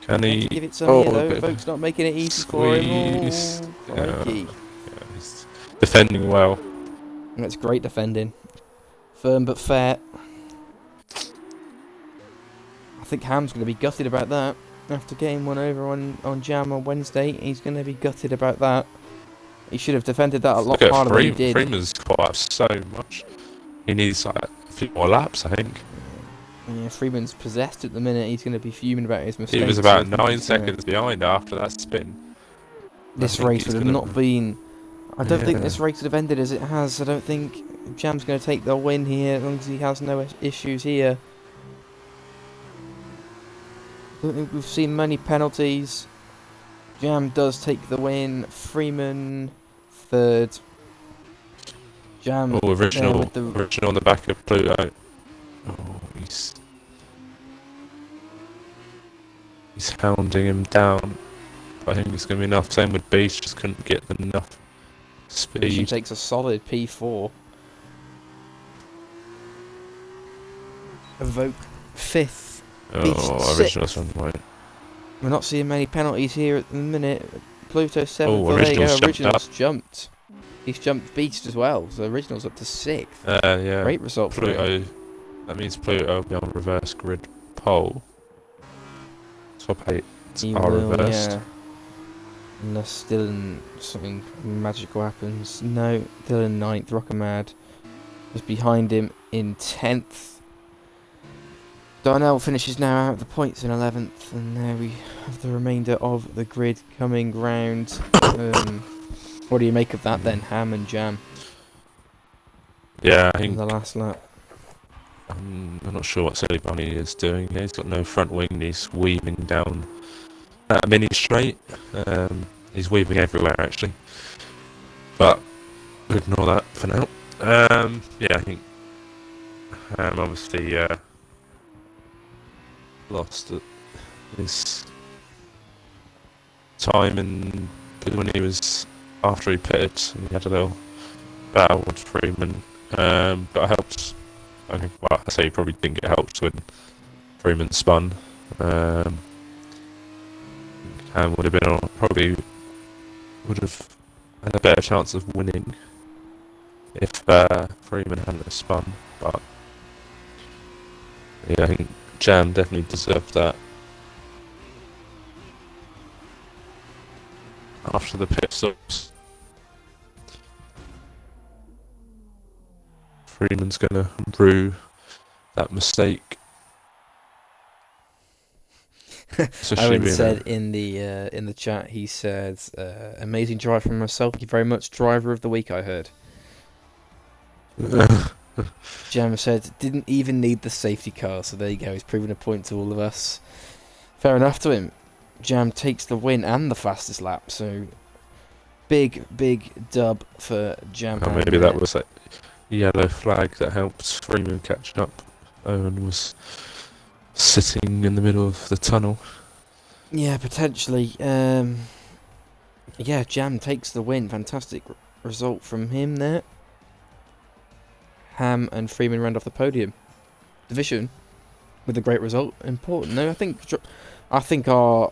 Speaker 2: Can he?
Speaker 1: Give it some here, though.
Speaker 2: bit of
Speaker 1: Evoke's not making it easy for him.
Speaker 2: squeeze.
Speaker 1: Oh,
Speaker 2: Yeah,
Speaker 1: crikey.
Speaker 2: he's defending well.
Speaker 1: That's great defending. Firm but fair. I think Ham's going to be gutted about that. After getting one over on Jam on Wednesday, he's going to be gutted about that. He should have defended that a lot
Speaker 2: Look at
Speaker 1: harder than he did.
Speaker 2: Freeman's caught up so much. He needs like a few more laps, I think.
Speaker 1: Yeah, Freeman's possessed at the minute. He's going to be fuming about his mistakes.
Speaker 2: He was about
Speaker 1: I think
Speaker 2: 9
Speaker 1: it's,
Speaker 2: seconds behind after that spin.
Speaker 1: This
Speaker 2: I think
Speaker 1: race
Speaker 2: he's
Speaker 1: would have
Speaker 2: gonna-
Speaker 1: not been... I don't think
Speaker 2: Yeah.
Speaker 1: this race would have ended as it has. I don't think Jam's going to take the win here as long as he has no issues here. I don't think we've seen many penalties. Jam does take the win. Freeman third. Jam
Speaker 2: Oh, original
Speaker 1: with the...
Speaker 2: on the back of Pluto. Oh, he's hounding him down. But I think it's going to be enough. Same with Beast, just couldn't get enough
Speaker 1: She
Speaker 2: speed.
Speaker 1: takes a solid P4. Evoke fifth. Beast
Speaker 2: Oh,
Speaker 1: sixth.
Speaker 2: original's on right.
Speaker 1: We're not seeing many penalties here at the minute. Pluto 7th.
Speaker 2: Oh,
Speaker 1: Oh, there you go.
Speaker 2: Original's jumped
Speaker 1: Original's jumped. He's jumped Beast as well. So Original's up to 6th.
Speaker 2: Yeah.
Speaker 1: Great result for him.
Speaker 2: Pluto. That means Pluto will be on reverse grid pole. Top 8
Speaker 1: He
Speaker 2: are
Speaker 1: will,
Speaker 2: reversed.
Speaker 1: yeah. Unless Dylan something magical happens. No, Dylan 9th. Rockamad is behind him in 10th. Darnell finishes now out the points in 11th, and there we have the remainder of the grid coming round. What do you make of that then, Ham and Jam,
Speaker 2: Yeah, I
Speaker 1: in
Speaker 2: think
Speaker 1: the last lap?
Speaker 2: I'm not sure what Silly Bunny is doing here. He's got no front wing. He's weaving down that mini straight. He's weaving everywhere actually, but we'll ignore that for now. Yeah, I think obviously lost his time when he was after he pitted. And he had a little battle with Freeman, but it helped. I think. Well, I say he probably didn't get helped when Freeman spun. And would have been probably would have had a better chance of winning if Freeman hadn't have spun. But yeah, I think Jam definitely deserved that. After the pit stops, Freeman's gonna rue that mistake.
Speaker 1: Owen said in the chat, he says, amazing drive from myself. Thank you very much. Driver of the week, I heard. Jam said, didn't even need the safety car, so there you go. He's proving a point to all of us. Fair enough to him. Jam takes the win and the fastest lap, so big dub for Jam.
Speaker 2: Oh, maybe that was a yellow flag that helped Freeman catch up. Owen was sitting in the middle of the tunnel.
Speaker 1: Yeah, potentially. Yeah, Jam takes the win. Fantastic result from him there. Ham and Freeman round off the podium. Division with a great result. Important. No, I think our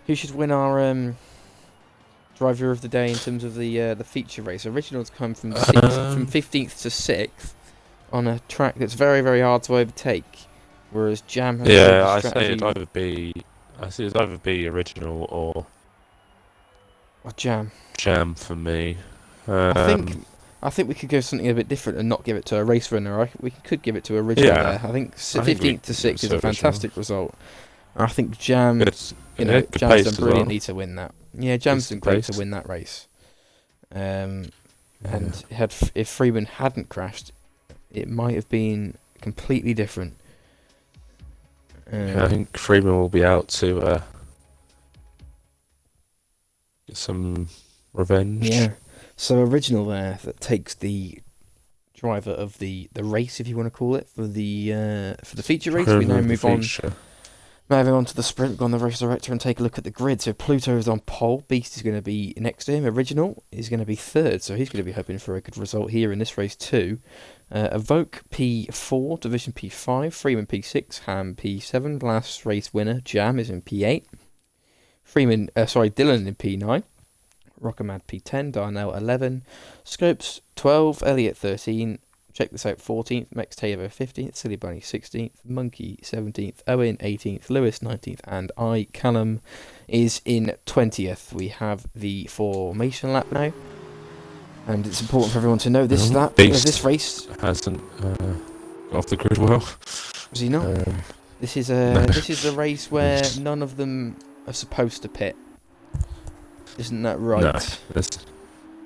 Speaker 1: who should win our driver of the day in terms of the feature race. Originals come from 15th to 6th on a track that's very, very hard to overtake. Whereas Jam has
Speaker 2: Yeah,
Speaker 1: a
Speaker 2: I say
Speaker 1: strategy.
Speaker 2: it'd either be original or
Speaker 1: Or Jam.
Speaker 2: Jam for me.
Speaker 1: I think we could go something a bit different and not give it to a race winner. We could give it to original
Speaker 2: Yeah,
Speaker 1: there. I think
Speaker 2: I think we
Speaker 1: 15th to
Speaker 2: can give it
Speaker 1: 6th
Speaker 2: to
Speaker 1: is a
Speaker 2: original.
Speaker 1: fantastic result. I think Jam,
Speaker 2: Good, good
Speaker 1: Jam's
Speaker 2: pace
Speaker 1: done
Speaker 2: as well.
Speaker 1: brilliantly to win that. Yeah, Jam's done
Speaker 2: Decent
Speaker 1: great to
Speaker 2: pace.
Speaker 1: win that race.
Speaker 2: Yeah.
Speaker 1: And if Freeman hadn't crashed, it might have been completely different.
Speaker 2: I think Freeman will be out to get some revenge.
Speaker 1: Yeah. So original there that takes the driver of the race, if you want to call it, for the feature race. We now move on. Moving on to the sprint, go on the race director and take a look at the grid. So Pluto is on pole, Beast is going to be next to him, Original is going to be third, so he's going to be hoping for a good result here in this race too. Evoke P4, Division P5, Freeman P6, Ham P7, last race winner Jam is in P8. Dylan in P9, Rockamad P10, Darnell 11, Scopes 12, Elliot 13, check this out, 14th, Mex Taver 15th, Silly Bunny 16th, Monkey 17th, Owen 18th, Lewis 19th, and I, Callum, is in 20th. We have the formation lap now, and it's important for everyone to know this race
Speaker 2: hasn't got off the grid well.
Speaker 1: Was he not? This is a race where none of them are supposed to pit. Isn't that right?
Speaker 2: No,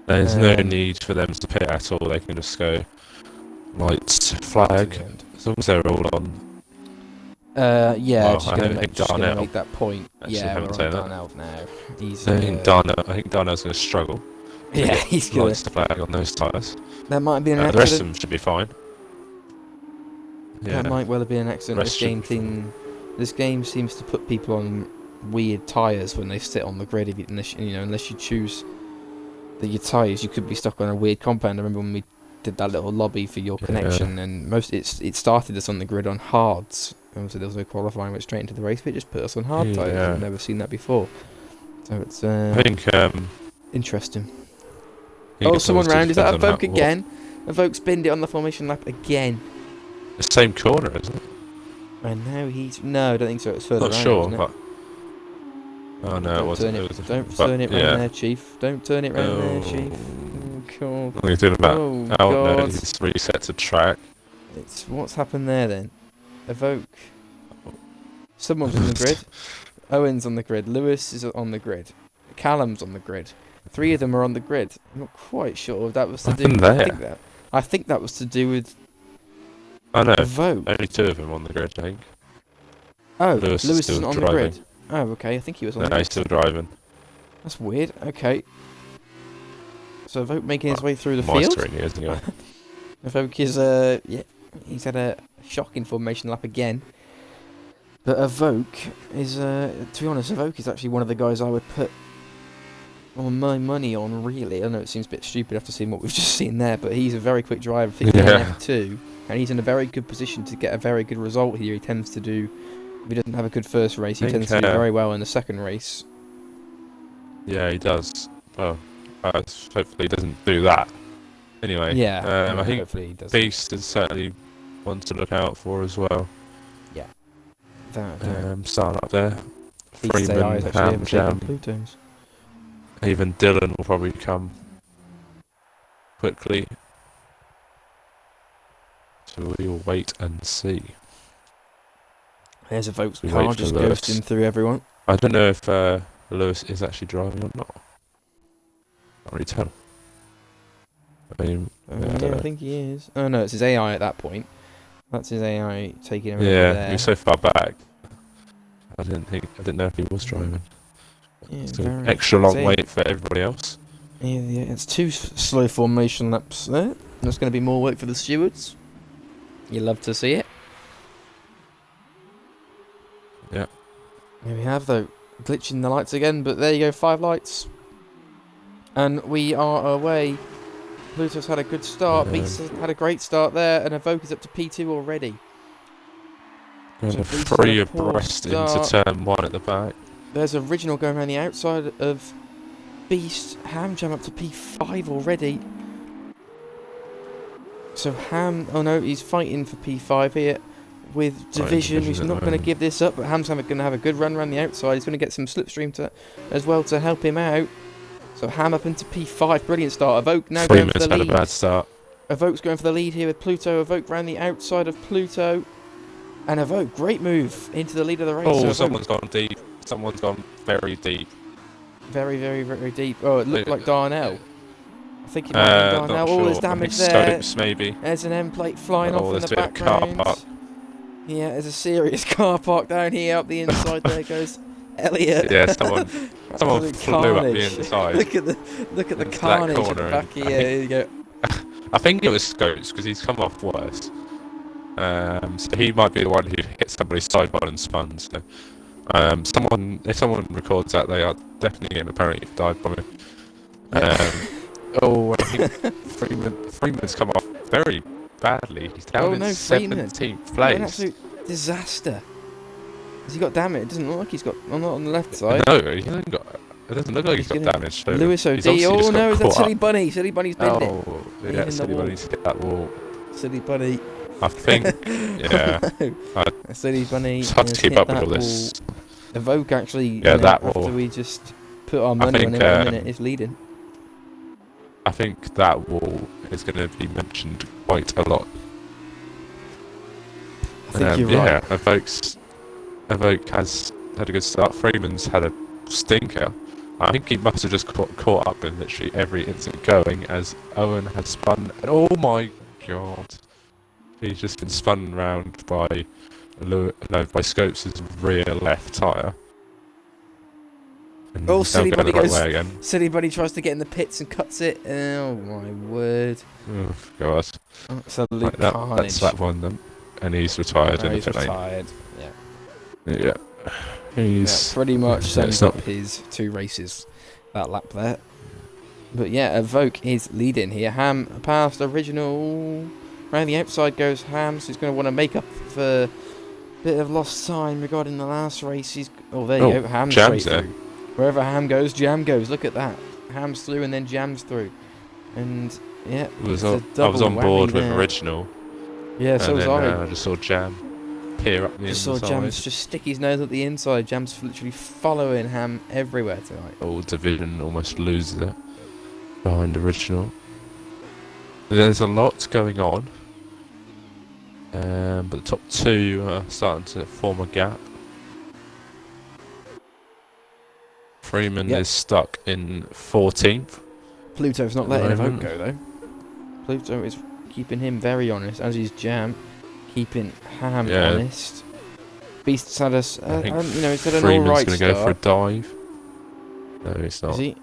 Speaker 2: there's no need for them to pit at all. They can just go lights, flag, as long as they're all on.
Speaker 1: Just
Speaker 2: I
Speaker 1: going
Speaker 2: think
Speaker 1: to make that point.
Speaker 2: Actually,
Speaker 1: Yeah,
Speaker 2: haven't
Speaker 1: we're
Speaker 2: said
Speaker 1: on
Speaker 2: that.
Speaker 1: Darnell now.
Speaker 2: I think Darnell's going to struggle.
Speaker 1: Yeah, he's going
Speaker 2: lights to flag on those tyres.
Speaker 1: That might be an accident.
Speaker 2: The rest of them should be fine. Yeah.
Speaker 1: That might well have been an accident. This game seems to put people on weird tyres when they sit on the grid. Unless you choose your tyres, you could be stuck on a weird compound. I remember when we did that little lobby for your connection, and it started us on the grid on hards. Obviously, there was no qualifying, went straight into the race, but it just put us on hard tyres. I've never seen that before. So it's
Speaker 2: I think
Speaker 1: interesting.
Speaker 2: Oh,
Speaker 1: someone round. Is that Evoke again? Evoke's binned it on the formation lap again.
Speaker 2: The same corner, isn't it?
Speaker 1: And now no, I don't think so. It's further
Speaker 2: Not
Speaker 1: round,
Speaker 2: sure,
Speaker 1: isn't it?
Speaker 2: but no, it wasn't.
Speaker 1: Don't turn it round there, Chief. Don't turn it round there, Chief. Oh, God.
Speaker 2: He's doing about.
Speaker 1: God.
Speaker 2: No, he's reset to track.
Speaker 1: What's happened there then? Evoke. Someone's on the grid. Owen's on the grid. Lewis is on the grid. Callum's on the grid. 3 of them are on the grid. I'm not quite sure if that was to do with... I think that was to do with...
Speaker 2: I know.
Speaker 1: Evoke.
Speaker 2: Only 2 of them on the grid, I think.
Speaker 1: Oh,
Speaker 2: Lewis
Speaker 1: isn't on the grid. Oh, okay. I think he was on the grid.
Speaker 2: No, he's still driving.
Speaker 1: That's weird. Okay. So Evoke making his way through the
Speaker 2: Meistering
Speaker 1: field.
Speaker 2: he is, anyway.
Speaker 1: Evoke is, he's had a shocking formation lap again. But Evoke is, to be honest, Evoke is actually one of the guys I would put my money on, really. I know it seems a bit stupid after seeing what we've just seen there, but he's a very quick driver, 15 F2, and he's in a very good position to get a very good result here. He tends to do, if he doesn't have a good first race, he tends to do very well in the second race.
Speaker 2: Yeah, he does. Well, hopefully he doesn't do that. Anyway, I think Beast is certainly one to look out for as well.
Speaker 1: Yeah.
Speaker 2: Starting up there.
Speaker 1: Freeman,
Speaker 2: Ham, Jam.
Speaker 1: Plutos.
Speaker 2: Even Dylan will probably come quickly. So we'll wait and see.
Speaker 1: There's Evoke's car just ghosting through everyone.
Speaker 2: I don't know if Lewis is actually driving or not. Can't really tell. I mean,
Speaker 1: I think he is. Oh no, it's his AI at that point. That's his AI taking him over
Speaker 2: there.
Speaker 1: there.
Speaker 2: He's so far back. I didn't know if he was driving.
Speaker 1: Yeah,
Speaker 2: it's an extra long wait for everybody else.
Speaker 1: Yeah, it's 2 slow formation laps there. There's going to be more work for the stewards. You love to see it.
Speaker 2: Yeah.
Speaker 1: Here we have, though, glitching the lights again, but there you go, 5 lights. And we are away. Pluto's had a good start. Beast had a great start there, and Evoke is up to P2 already.
Speaker 2: So free abreast into turn 1 at the back.
Speaker 1: There's Original going around the outside of Beast. Ham Jam up to P5 already. So Ham, oh no, he's fighting for P5 here with Division, who's not going to give this up, but Ham's going to have a good run around the outside. He's going to get some slipstream as well to help him out. So Ham up into P5, brilliant start. Evoke now going for the lead.
Speaker 2: Had a bad start.
Speaker 1: Evoke's going for the lead here with Pluto. Evoke round the outside of Pluto. And Evoke, great move into the lead of the race.
Speaker 2: Oh,
Speaker 1: so
Speaker 2: someone's gone deep. Someone's gone very deep.
Speaker 1: Very, very, very deep. Oh, it looked like Darnell. I think he might have been Darnell. Oh, there's damage there.
Speaker 2: Scopes, maybe.
Speaker 1: There's an end plate flying off in the background.
Speaker 2: Car park.
Speaker 1: Yeah, there's a serious car park down here up the inside. There goes Elliot.
Speaker 2: Yeah, someone flew up the inside.
Speaker 1: look at the carnage at the back here. Here you go.
Speaker 2: I think it was Scopes because he's come off worse. So he might be the one who hit somebody's sideball and spun. So if someone records that, they are definitely getting a penalty for dive bombing. I think Freeman's come off very badly. He's down in 17th place.
Speaker 1: An absolute disaster. Has he got damage? It doesn't look like he's got. I'm not on the left side.
Speaker 2: No, he hasn't got. It doesn't look like he's got damage. So
Speaker 1: Lewis OD. Oh no, is that Silly Bunny? Silly Bunny's binned it.
Speaker 2: Oh, yeah, Silly Bunny's hit that wall.
Speaker 1: Silly Bunny.
Speaker 2: I think, yeah.
Speaker 1: Silly Bunny.
Speaker 2: It's hard to keep up with all this.
Speaker 1: Evoke actually.
Speaker 2: Yeah, that
Speaker 1: after
Speaker 2: wall.
Speaker 1: we just put our money on him in a minute, is leading.
Speaker 2: I think that wall is going to be mentioned quite a lot.
Speaker 1: I think you're right.
Speaker 2: Evoke has had a good start. Freeman's had a stinker. I think he must have just caught up in literally every instant going as Owen has spun. And oh my god, he's just been spun round by Scopes' rear left tyre.
Speaker 1: Oh, Silly Bunny goes. Silly Bunny tries to get in the pits and cuts it. Oh my word!
Speaker 2: Oh god,
Speaker 1: absolute carnage.
Speaker 2: That's that one then, and he's retired.
Speaker 1: He's retired.
Speaker 2: Yeah. He's
Speaker 1: pretty much sums up his 2 races that lap there. But yeah, Evoke is leading here. Ham past original. Round the outside goes Ham, so he's going to want to make up for a bit of lost time regarding the last race. There you go. Ham's straight through. Wherever Ham goes, Jam goes. Look at that. Ham's through and then Jam's through. And yeah,
Speaker 2: I was on board with original.
Speaker 1: Yeah, so was I.
Speaker 2: I just saw Jam peer up the inside.
Speaker 1: Saw Jam's just stick his nose at the inside. Jam's literally following Ham everywhere tonight.
Speaker 2: Oh, Division almost loses it behind original. There's a lot going on, but the top 2 are starting to form a gap. Freeman is stuck in 14th.
Speaker 1: Pluto's not letting Evoke go though. Pluto is keeping him very honest, as is Jam, keeping Ham honest. Beast's had us, he's had an alright start.
Speaker 2: Freeman's going to go for a dive. No, he's not.
Speaker 1: Is he?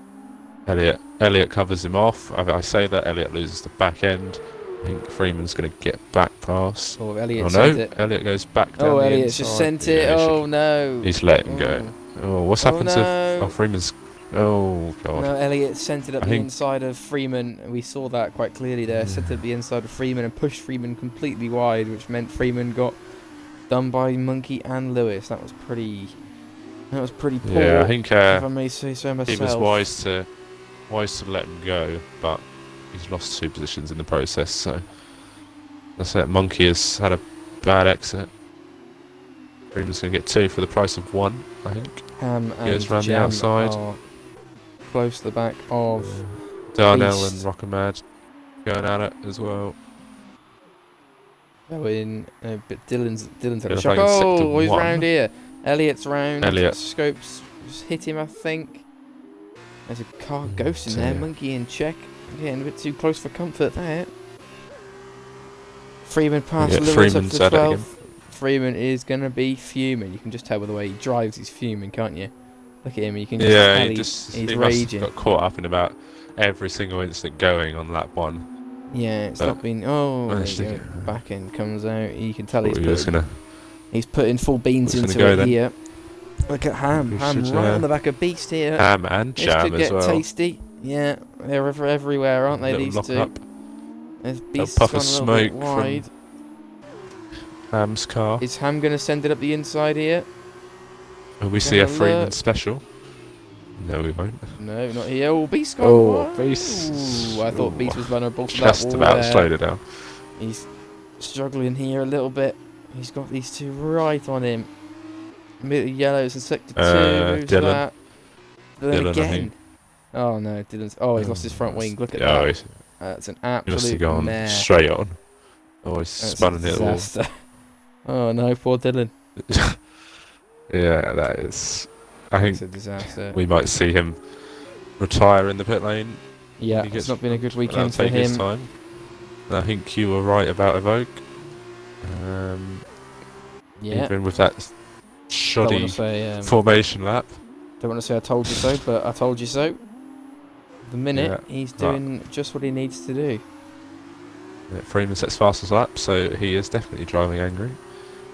Speaker 2: Elliot covers him off. I say that Elliot loses the back end. I think Freeman's going to get back past.
Speaker 1: Oh, Elliot sent it.
Speaker 2: Elliot goes back down.
Speaker 1: Oh, Elliot's just sent it. Oh no.
Speaker 2: He's letting go. Oh, what's happened to Freeman's? Oh god.
Speaker 1: No, Elliot sent it up the inside of Freeman. We saw that quite clearly there. Sent it up the inside of Freeman and pushed Freeman completely wide, which meant Freeman got done by Monkey and Lewis. That was pretty poor.
Speaker 2: Yeah, I think
Speaker 1: if I may say so myself.
Speaker 2: He was wise to let him go, but he's lost 2 positions in the process. So that's it. Monkey has had a bad exit. Freeman's going to get 2 for the price of 1, I think.
Speaker 1: Ham and
Speaker 2: goes round the
Speaker 1: Jam
Speaker 2: outside.
Speaker 1: Are close to the back of
Speaker 2: Darnell and Rockamad going at it as well.
Speaker 1: Going, but Dylan's had a shock. Oh, he's round here. Elliot's round. Scopes just hit him, I think. There's a car ghost in there. Monkey in check. Getting a bit too close for comfort there. Freeman past Lewis up to 12th. Freeman is going to be fuming. You can just tell by the way he drives, he's fuming, can't you? Look at him, you can just tell he's raging.
Speaker 2: Got caught up in about every single instant going on lap 1.
Speaker 1: Yeah, it's not been... Oh, back end comes out. You can tell he's putting full beans into it here. Look at Ham. Ham right on the back of Beast here.
Speaker 2: Ham and Jam as well.
Speaker 1: This could get tasty. Yeah, they're everywhere, aren't they, these 2? There's Beast
Speaker 2: puff of smoke
Speaker 1: wide.
Speaker 2: From Ham's car.
Speaker 1: Is Ham going to send it up the inside here?
Speaker 2: Will we see a Freeman special? No, we won't.
Speaker 1: No, not here. Oh, Beast got
Speaker 2: Beast.
Speaker 1: I thought Beast was vulnerable to
Speaker 2: just
Speaker 1: that wall
Speaker 2: about
Speaker 1: there.
Speaker 2: slowed it down.
Speaker 1: He's struggling here a little bit. He's got these two right on him. Middle yellows in sector 2. Who's
Speaker 2: Dylan.
Speaker 1: that?
Speaker 2: Dylan, I
Speaker 1: again.
Speaker 2: think.
Speaker 1: Oh no, Dylan's. Oh, he's lost his front wing. Look at
Speaker 2: Oh,
Speaker 1: that. That's an
Speaker 2: he must have
Speaker 1: absolute
Speaker 2: gone
Speaker 1: mare.
Speaker 2: straight on. Oh, he's
Speaker 1: That's
Speaker 2: spun
Speaker 1: a
Speaker 2: it all.
Speaker 1: disaster. Oh no, poor Dylan.
Speaker 2: Yeah, that is. I think
Speaker 1: It's a disaster.
Speaker 2: we might see him retire in the pit lane.
Speaker 1: Yeah,
Speaker 2: He
Speaker 1: it's
Speaker 2: gets-
Speaker 1: not been a good
Speaker 2: That'll
Speaker 1: weekend for
Speaker 2: take his
Speaker 1: him.
Speaker 2: time. And I think you were right about Evoke.
Speaker 1: Yeah.
Speaker 2: Even with that
Speaker 1: Don't want
Speaker 2: shoddy
Speaker 1: to say.
Speaker 2: formation lap.
Speaker 1: Don't want to say I told you so, but I told you so. The minute he's
Speaker 2: right.
Speaker 1: doing just what he needs to do.
Speaker 2: Yeah, Freeman sets fastest lap, so he is definitely driving angry.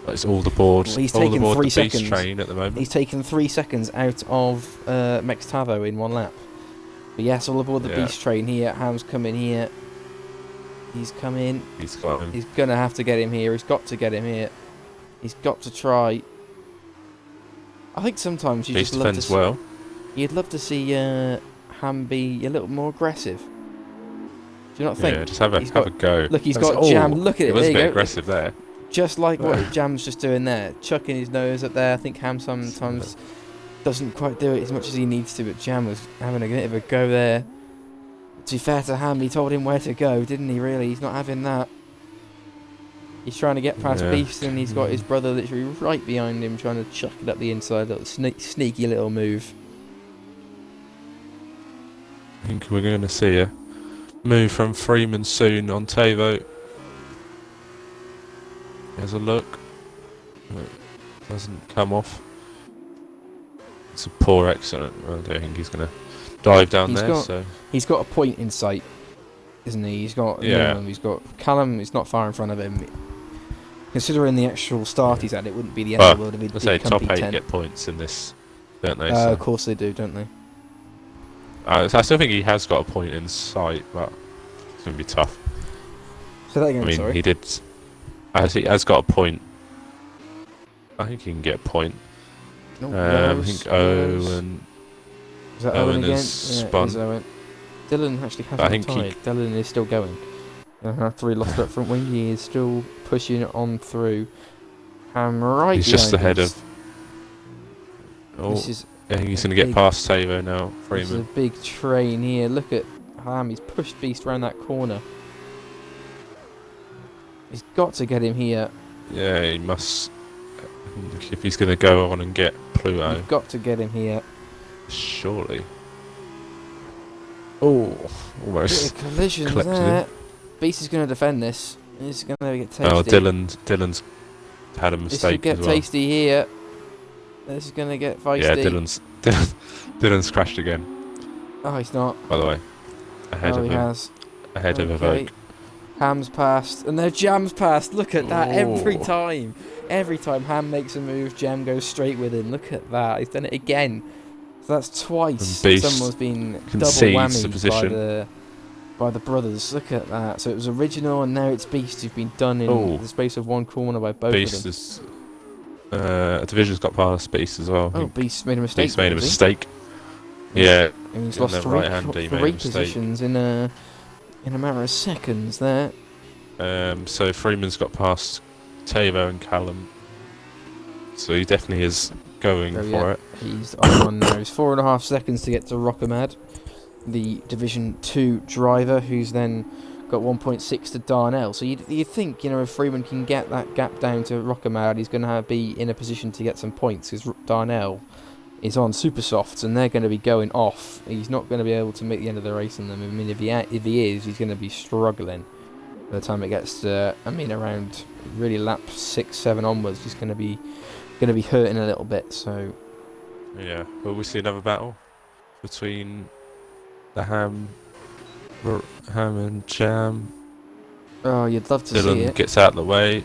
Speaker 2: But it's all the board,
Speaker 1: Well, he's
Speaker 2: all
Speaker 1: taken
Speaker 2: aboard
Speaker 1: 3
Speaker 2: the beast
Speaker 1: seconds.
Speaker 2: train at the moment.
Speaker 1: He's taken 3 seconds out of Mextavo in 1 lap. But yes, all aboard the
Speaker 2: Yeah.
Speaker 1: beast train here. Ham's coming here. He's coming.
Speaker 2: He's got him.
Speaker 1: He's gonna have to get him here. He's got to get him here. He's got to try. I think sometimes you
Speaker 2: Beast
Speaker 1: just love to
Speaker 2: defends
Speaker 1: see,
Speaker 2: well.
Speaker 1: you'd love to see Ham be a little more aggressive. Do you not think?
Speaker 2: Yeah, just have a
Speaker 1: He's
Speaker 2: have
Speaker 1: got-
Speaker 2: a go.
Speaker 1: Look, he's
Speaker 2: That's-
Speaker 1: got Jam. Look at
Speaker 2: It
Speaker 1: it.
Speaker 2: was
Speaker 1: There
Speaker 2: a
Speaker 1: you
Speaker 2: bit
Speaker 1: go.
Speaker 2: aggressive there.
Speaker 1: Just like what Jam's just doing there, chucking his nose up there. I think Ham sometimes doesn't quite do it as much as he needs to, but Jam was having a bit of a go there. To be fair to Ham, he told him where to go, didn't he, really? He's not having that. He's trying to get past
Speaker 2: Yeah.
Speaker 1: Beast, and he's got his brother literally right behind him, trying to chuck it up the inside. Little sneaky little move.
Speaker 2: I think we're going to see a move from Freeman soon on Tavo. There's a look. It doesn't come off. It's a poor accident. I don't think he's going to dive down
Speaker 1: He's
Speaker 2: there.
Speaker 1: got-
Speaker 2: So
Speaker 1: He's got a point in sight, isn't he? He's got
Speaker 2: Yeah.
Speaker 1: minimum. He's got Callum. He's not far in front of him. Considering the actual start he's had, it wouldn't be the end of the world if he
Speaker 2: let's say
Speaker 1: did come
Speaker 2: top 8
Speaker 1: P10.
Speaker 2: get points in this, don't they?
Speaker 1: Of course they do, don't they?
Speaker 2: I still think he has got a point in sight, but it's going to be tough.
Speaker 1: Say that again,
Speaker 2: I mean,
Speaker 1: sorry.
Speaker 2: he did. As he has got a point. I think he can get a point.
Speaker 1: No,
Speaker 2: I
Speaker 1: Rose,
Speaker 2: think
Speaker 1: Rose.
Speaker 2: Owen.
Speaker 1: Is that
Speaker 2: Owen
Speaker 1: Owen again?
Speaker 2: has
Speaker 1: Yeah, it
Speaker 2: spun.
Speaker 1: is Owen. Dylan actually
Speaker 2: I
Speaker 1: hasn't
Speaker 2: think he-
Speaker 1: tied. Dylan is still going. After he lost that front wing, he is still pushing it on through. Ham right
Speaker 2: He's just
Speaker 1: behind
Speaker 2: ahead
Speaker 1: us.
Speaker 2: of. Oh,
Speaker 1: This is,
Speaker 2: I think he's
Speaker 1: a
Speaker 2: going to get
Speaker 1: big-
Speaker 2: past Tavo now.
Speaker 1: this is a
Speaker 2: Freeman.
Speaker 1: big train here. Look at Ham. He's pushed Beast around that corner. He's got to get him here.
Speaker 2: Yeah, he must. If he's going to go on and get Pluto,
Speaker 1: You've got to get him here.
Speaker 2: surely. Oh, almost.
Speaker 1: Bit of collision
Speaker 2: collected him.
Speaker 1: there. Beast is going to defend this. He's going to get tasty.
Speaker 2: Oh, Dylan's had a
Speaker 1: This
Speaker 2: mistake
Speaker 1: could get
Speaker 2: as well.
Speaker 1: tasty here. This is going to get feisty.
Speaker 2: Yeah, Dylan's crashed again.
Speaker 1: Oh, he's not.
Speaker 2: By the way, ahead
Speaker 1: Oh,
Speaker 2: of
Speaker 1: he
Speaker 2: him,
Speaker 1: has.
Speaker 2: ahead of
Speaker 1: Okay.
Speaker 2: Evoke.
Speaker 1: Ham's passed, and their Jam's passed. Look at that every
Speaker 2: Oh.
Speaker 1: time. Every time Ham makes a move, Jam goes straight with him. Look at that. He's done it again. So that's twice
Speaker 2: And Beast
Speaker 1: someone's been double
Speaker 2: concedes the
Speaker 1: whammied
Speaker 2: position.
Speaker 1: by the brothers. Look at that. So it was original, and now it's Beast who's been done in
Speaker 2: Oh.
Speaker 1: the space of one corner by both
Speaker 2: Beast
Speaker 1: of them.
Speaker 2: is. Division's got past Beast as well. I
Speaker 1: Oh,
Speaker 2: think
Speaker 1: Beast made a mistake.
Speaker 2: Beast made a
Speaker 1: has he?
Speaker 2: mistake. Yeah,
Speaker 1: And he's
Speaker 2: in
Speaker 1: lost
Speaker 2: the
Speaker 1: three,
Speaker 2: right hand, he made a
Speaker 1: three
Speaker 2: mistake.
Speaker 1: positions in a matter of seconds there.
Speaker 2: So Freeman's got past Tavo and Callum. So he definitely is going
Speaker 1: Oh,
Speaker 2: for
Speaker 1: yeah.
Speaker 2: it.
Speaker 1: He's on one now. He's 4.5 seconds to get to Rockamad, the Division 2 driver, who's then got 1.6 to Darnell. So you'd think, if Freeman can get that gap down to Rockamad, he's going to be in a position to get some points, because Darnell is on super softs, and they're going to be going off. He's not going to be able to make the end of the race in them. I mean, if he is, he's going to be struggling by the time it gets to, around really lap 6, 7 onwards. He's going to be hurting a little bit. So
Speaker 2: Yeah. Will we see another battle between the Ham and Jam?
Speaker 1: oh, you'd love to see
Speaker 2: Dylan
Speaker 1: it.
Speaker 2: gets out of the way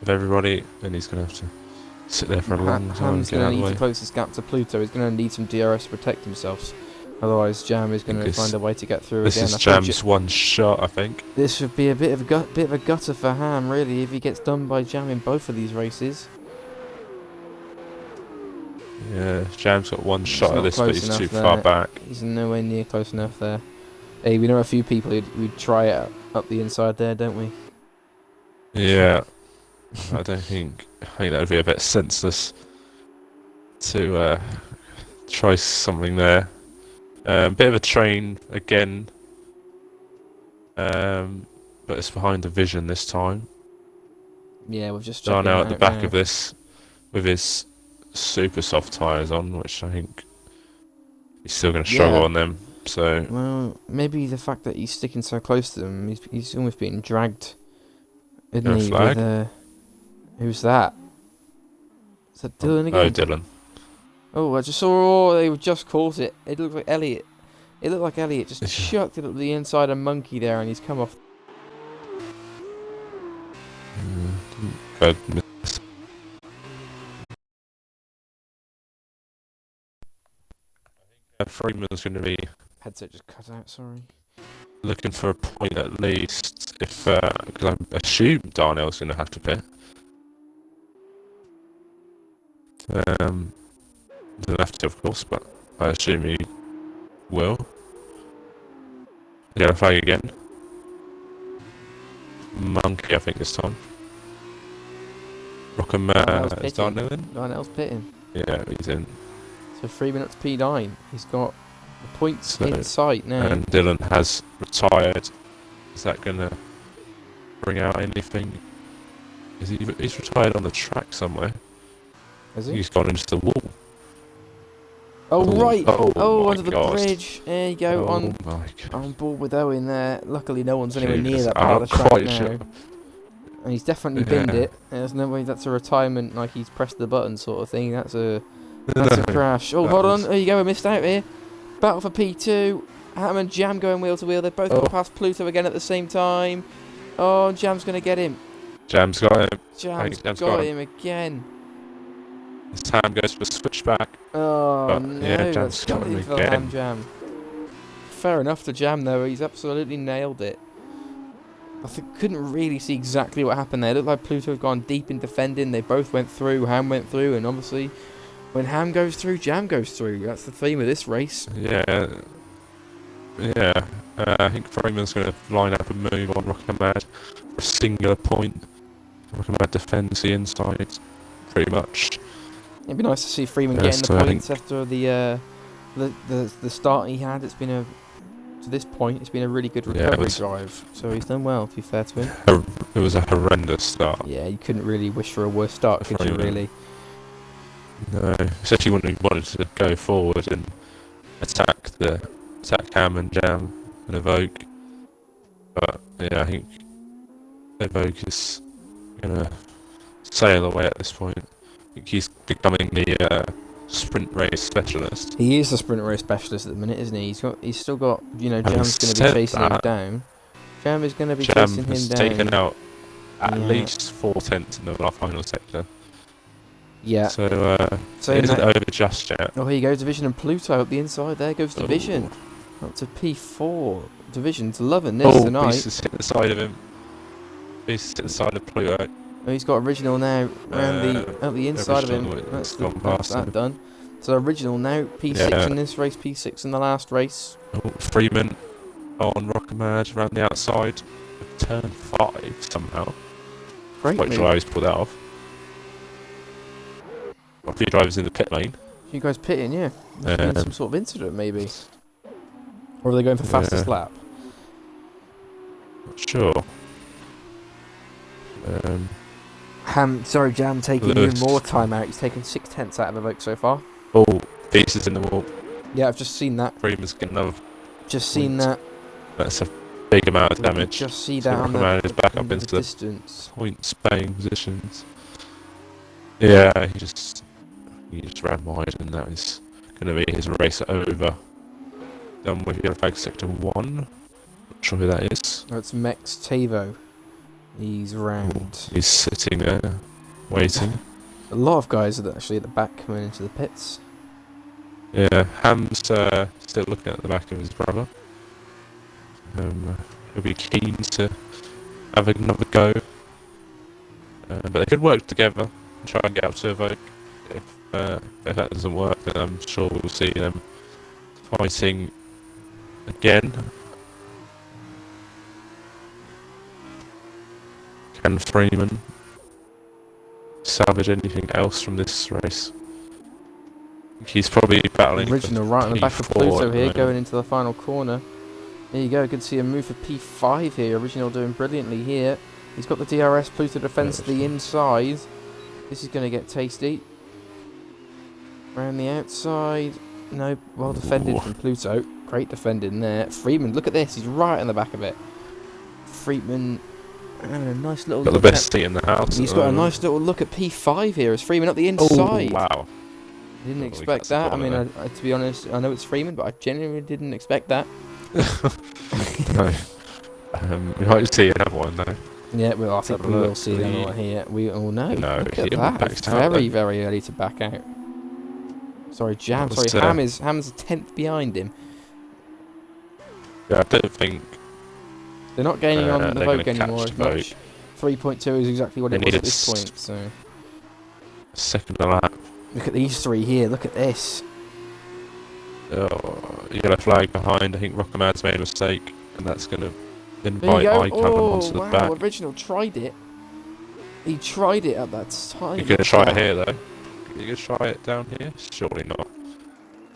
Speaker 2: of everybody, and he's going to have to sit there for a long time and
Speaker 1: Ham's
Speaker 2: get
Speaker 1: going
Speaker 2: out
Speaker 1: to
Speaker 2: of the
Speaker 1: need
Speaker 2: way.
Speaker 1: to close this gap to Pluto. He's going to need some DRS to protect himself. Otherwise, Jam is going to
Speaker 2: This-
Speaker 1: find a way to get through
Speaker 2: This
Speaker 1: again.
Speaker 2: is
Speaker 1: I told
Speaker 2: Jam's one shot, I think.
Speaker 1: this would be a bit of a gutter for Ham, really, if he gets done by Jam in both of these races.
Speaker 2: Yeah, Jam's got one shot
Speaker 1: not
Speaker 2: at this, but
Speaker 1: close
Speaker 2: he's
Speaker 1: enough
Speaker 2: too
Speaker 1: there.
Speaker 2: far back.
Speaker 1: He's nowhere near close enough there. Hey, we know a few people who'd try it up the inside there, don't we?
Speaker 2: Yeah, I think that would be a bit senseless to try something there. Bit of a train again, but it's behind the vision this time.
Speaker 1: Yeah, we've just checking
Speaker 2: Darnell
Speaker 1: that
Speaker 2: at the
Speaker 1: out
Speaker 2: back
Speaker 1: now.
Speaker 2: of this with his super soft tyres on, which I think he's still going to struggle
Speaker 1: Yeah.
Speaker 2: on them. So
Speaker 1: Well, maybe the fact that he's sticking so close to them, he's almost being dragged, isn't
Speaker 2: no
Speaker 1: he? With
Speaker 2: flag.
Speaker 1: who's that? Is that Dylan
Speaker 2: Oh,
Speaker 1: again?
Speaker 2: Dylan.
Speaker 1: Oh, I just saw. Oh, they just caught it. It looked like Elliot. It looked like Elliot just chucked it up the inside of Monkey there, and he's come off.
Speaker 2: Good. Freeman's going to be
Speaker 1: Headset just cut out. Sorry.
Speaker 2: looking for a point at least. If because I assume Darnell's going to have to pit. Doesn't have to, of course, but I assume he will. Yellow flag again. Monkey, I think this time. Rockham
Speaker 1: Darnell's
Speaker 2: is
Speaker 1: pitting.
Speaker 2: Darnell in?
Speaker 1: Darnell's pitting.
Speaker 2: Yeah, he's in.
Speaker 1: So 3 minutes P9. He's got the points
Speaker 2: So,
Speaker 1: in sight now.
Speaker 2: and Dylan has retired. Is that going to bring out anything? He's retired on the track somewhere.
Speaker 1: Is he?
Speaker 2: He's gone into the wall.
Speaker 1: Oh, right.
Speaker 2: Oh, my
Speaker 1: under the
Speaker 2: God.
Speaker 1: bridge. There you go.
Speaker 2: Oh
Speaker 1: On
Speaker 2: my God.
Speaker 1: board with Owen there. Luckily, no one's anywhere near
Speaker 2: Jesus,
Speaker 1: that part
Speaker 2: I'm
Speaker 1: of the track
Speaker 2: quite
Speaker 1: now.
Speaker 2: sure.
Speaker 1: And he's definitely
Speaker 2: Yeah.
Speaker 1: binned it. There's no way that's a retirement, like he's pressed the button sort of thing. That's a crash. Oh,
Speaker 2: That
Speaker 1: hold on.
Speaker 2: was-
Speaker 1: There you go. We missed out here. Battle for P2. Ham and Jam going wheel to wheel. They've both got past Pluto again at the same time. Oh, Jam's going to get him.
Speaker 2: Jam's got him.
Speaker 1: Jam's
Speaker 2: Jam's
Speaker 1: got
Speaker 2: got
Speaker 1: him again.
Speaker 2: His time goes for a switchback.
Speaker 1: Oh,
Speaker 2: But,
Speaker 1: no.
Speaker 2: yeah,
Speaker 1: That's
Speaker 2: Jam's got him
Speaker 1: nothing for
Speaker 2: again.
Speaker 1: Ham Jam. Fair enough to Jam, though. He's absolutely nailed it. I couldn't really see exactly what happened there. It looked like Pluto had gone deep in defending. They both went through. Ham went through. And obviously, when Ham goes through, Jam goes through. That's the theme of this race.
Speaker 2: Yeah. I think Freeman's going to line up and move on Rockamad for a singular point. Rockamad defends the inside, pretty much.
Speaker 1: It'd be nice to see Freeman
Speaker 2: Yeah,
Speaker 1: getting the
Speaker 2: so I
Speaker 1: points after the start he had. It's been to this point, it's been a really good recovery drive. So he's done well, to be fair to him.
Speaker 2: It was a horrendous start.
Speaker 1: Yeah, you couldn't really wish for a worse start, could you? Really?
Speaker 2: No, especially when we wanted to go forward and attack Ham and Jam and Evoke. But yeah, I think Evoke is gonna sail away at this point. I think he's becoming the sprint race specialist.
Speaker 1: He is a sprint race specialist at the minute, isn't he? He's still got,
Speaker 2: Having
Speaker 1: Jam's going to be
Speaker 2: said
Speaker 1: chasing him
Speaker 2: that,
Speaker 1: down. Jam is going to be
Speaker 2: Jam
Speaker 1: chasing him
Speaker 2: has
Speaker 1: down.
Speaker 2: taken out at
Speaker 1: Yeah.
Speaker 2: least 4 tenths in the final sector.
Speaker 1: Yeah.
Speaker 2: So
Speaker 1: So
Speaker 2: it isn't over just yet.
Speaker 1: oh, here you go, Division and Pluto up the inside. There goes Division.
Speaker 2: Oh.
Speaker 1: Up to P4. Division's loving this tonight.
Speaker 2: Beast has hit the side of him. Beast has hit the side of Pluto.
Speaker 1: Oh, he's got Original now round up the inside of him.
Speaker 2: Original,
Speaker 1: That's
Speaker 2: gone past
Speaker 1: that
Speaker 2: him.
Speaker 1: done. So Original now, P6
Speaker 2: Yeah.
Speaker 1: in this race, P6 in the last race.
Speaker 2: Oh, Freeman on Rockamad around the outside of turn 5 somehow.
Speaker 1: Great
Speaker 2: Quite
Speaker 1: move.
Speaker 2: sure how he's pulled that off. A few drivers in the pit lane.
Speaker 1: You guys pitting, yeah. There's been
Speaker 2: Um,
Speaker 1: some sort of incident, maybe. Or are they going for fastest lap?
Speaker 2: Not sure.
Speaker 1: Sorry, Jam taking
Speaker 2: Lewis.
Speaker 1: even more time out. He's taken 6 tenths out of Evoke so far.
Speaker 2: Oh, Beast is in the wall.
Speaker 1: Yeah, I've just seen that.
Speaker 2: Freeman's getting another.
Speaker 1: Just seen that.
Speaker 2: That's a big amount of
Speaker 1: We can
Speaker 2: damage.
Speaker 1: just see
Speaker 2: So
Speaker 1: that on the,
Speaker 2: Rockamad is back up
Speaker 1: into
Speaker 2: into
Speaker 1: the
Speaker 2: the
Speaker 1: distance.
Speaker 2: points paying positions. Yeah, he just ran wide, and that is going to be his race over. Done with yellow flag sector 1. Not sure who that is.
Speaker 1: Oh, it's Mex Tavo. He's round.
Speaker 2: He's sitting there, waiting.
Speaker 1: A lot of guys are actually at the back coming into the pits.
Speaker 2: Yeah, Ham's still looking at the back of his brother. He'll be keen to have another go. But they could work together and try and get up to Evoke. If that doesn't work, then I'm sure we'll see them fighting again. Can Freeman salvage anything else from this race? He's probably battling
Speaker 1: Original right on the back of
Speaker 2: P4
Speaker 1: Pluto
Speaker 2: at the
Speaker 1: here,
Speaker 2: moment.
Speaker 1: going into the final corner. There you go, good to see a move for P5 here. Original doing brilliantly here. He's got the DRS, Pluto defends to the inside. This is going to get tasty. Around the outside. No, well defended from Pluto. Great defending there. Freeman, look at this. He's right on the back of it. Freeman having a nice little
Speaker 2: Got the
Speaker 1: look
Speaker 2: best
Speaker 1: at...
Speaker 2: seat in the house.
Speaker 1: He's got a nice little look at P5 here as Freeman up the inside.
Speaker 2: Oh, wow.
Speaker 1: Didn't expect that. I mean, to be honest, I know it's Freeman, but I genuinely didn't expect that.
Speaker 2: No. We might see another one though.
Speaker 1: Yeah, well, I think we will see another one here. We all know.
Speaker 2: No,
Speaker 1: Look at
Speaker 2: he
Speaker 1: that.
Speaker 2: backs
Speaker 1: It's
Speaker 2: out
Speaker 1: very,
Speaker 2: then.
Speaker 1: very early to back out. Sorry, Jam.
Speaker 2: That was,
Speaker 1: Sorry, Ham's a tenth behind him.
Speaker 2: Yeah, I don't think
Speaker 1: They're not gaining on the
Speaker 2: they're
Speaker 1: Vogue
Speaker 2: gonna
Speaker 1: anymore
Speaker 2: catch
Speaker 1: as
Speaker 2: the Vogue.
Speaker 1: much. 3.2 is exactly what
Speaker 2: They
Speaker 1: it was
Speaker 2: need
Speaker 1: at this
Speaker 2: a
Speaker 1: point. So
Speaker 2: second a lap.
Speaker 1: look at these three here. Look at this.
Speaker 2: Oh, yellow flag behind. I think Rockamad's made a mistake, and that's going to
Speaker 1: There
Speaker 2: invite
Speaker 1: you go.
Speaker 2: Icon onto the
Speaker 1: wow!
Speaker 2: back.
Speaker 1: Original tried it. He tried it at that time.
Speaker 2: You're going to try it here though. You're going to try it down here? Surely not.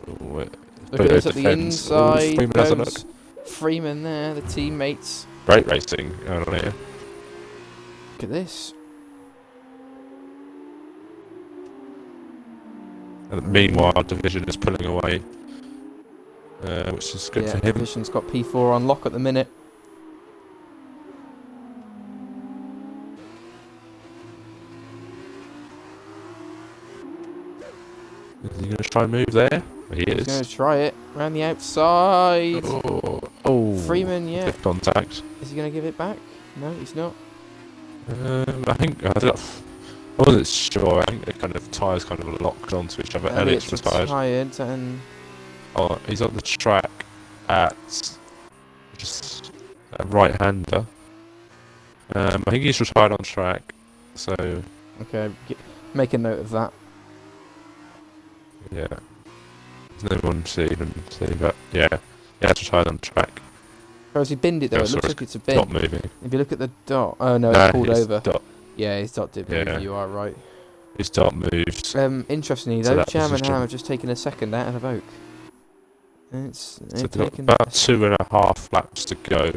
Speaker 2: Ooh,
Speaker 1: Look at this at the inside.
Speaker 2: Freeman has a look.
Speaker 1: Goes Freeman there, the teammates.
Speaker 2: Great racing out here.
Speaker 1: Look at this.
Speaker 2: And meanwhile, Division is pulling away, which is good for him.
Speaker 1: Division's got P4 on lock at the minute.
Speaker 2: Is he going to try and move there? He
Speaker 1: He's going
Speaker 2: is.
Speaker 1: to try it around the outside.
Speaker 2: Oh,
Speaker 1: Freeman, yeah.
Speaker 2: good contact.
Speaker 1: Is he going to give it back? No, he's not.
Speaker 2: I think I wasn't sure. I think the kind of tyres kind of locked onto each other. Elliott's retired.
Speaker 1: Tired and
Speaker 2: Oh, he's on the track at just a right-hander. I think he's retired on track. So
Speaker 1: okay, make a note of that.
Speaker 2: yeah, there's no one to even see, but yeah, he's retired on track.
Speaker 1: Or has he binned it though?
Speaker 2: Yeah,
Speaker 1: It looks
Speaker 2: sorry,
Speaker 1: like it's a bin.
Speaker 2: Not moving.
Speaker 1: If you look at the dot, oh no,
Speaker 2: Nah,
Speaker 1: it's pulled
Speaker 2: his
Speaker 1: over.
Speaker 2: dot-
Speaker 1: Yeah, his dot did move.
Speaker 2: Yeah.
Speaker 1: You are right.
Speaker 2: His dot moves.
Speaker 1: Interestingly
Speaker 2: So
Speaker 1: though,
Speaker 2: that
Speaker 1: Jam and
Speaker 2: position-
Speaker 1: Ham have just taken a second out of Oak.
Speaker 2: So they've got about 2.5 laps to go.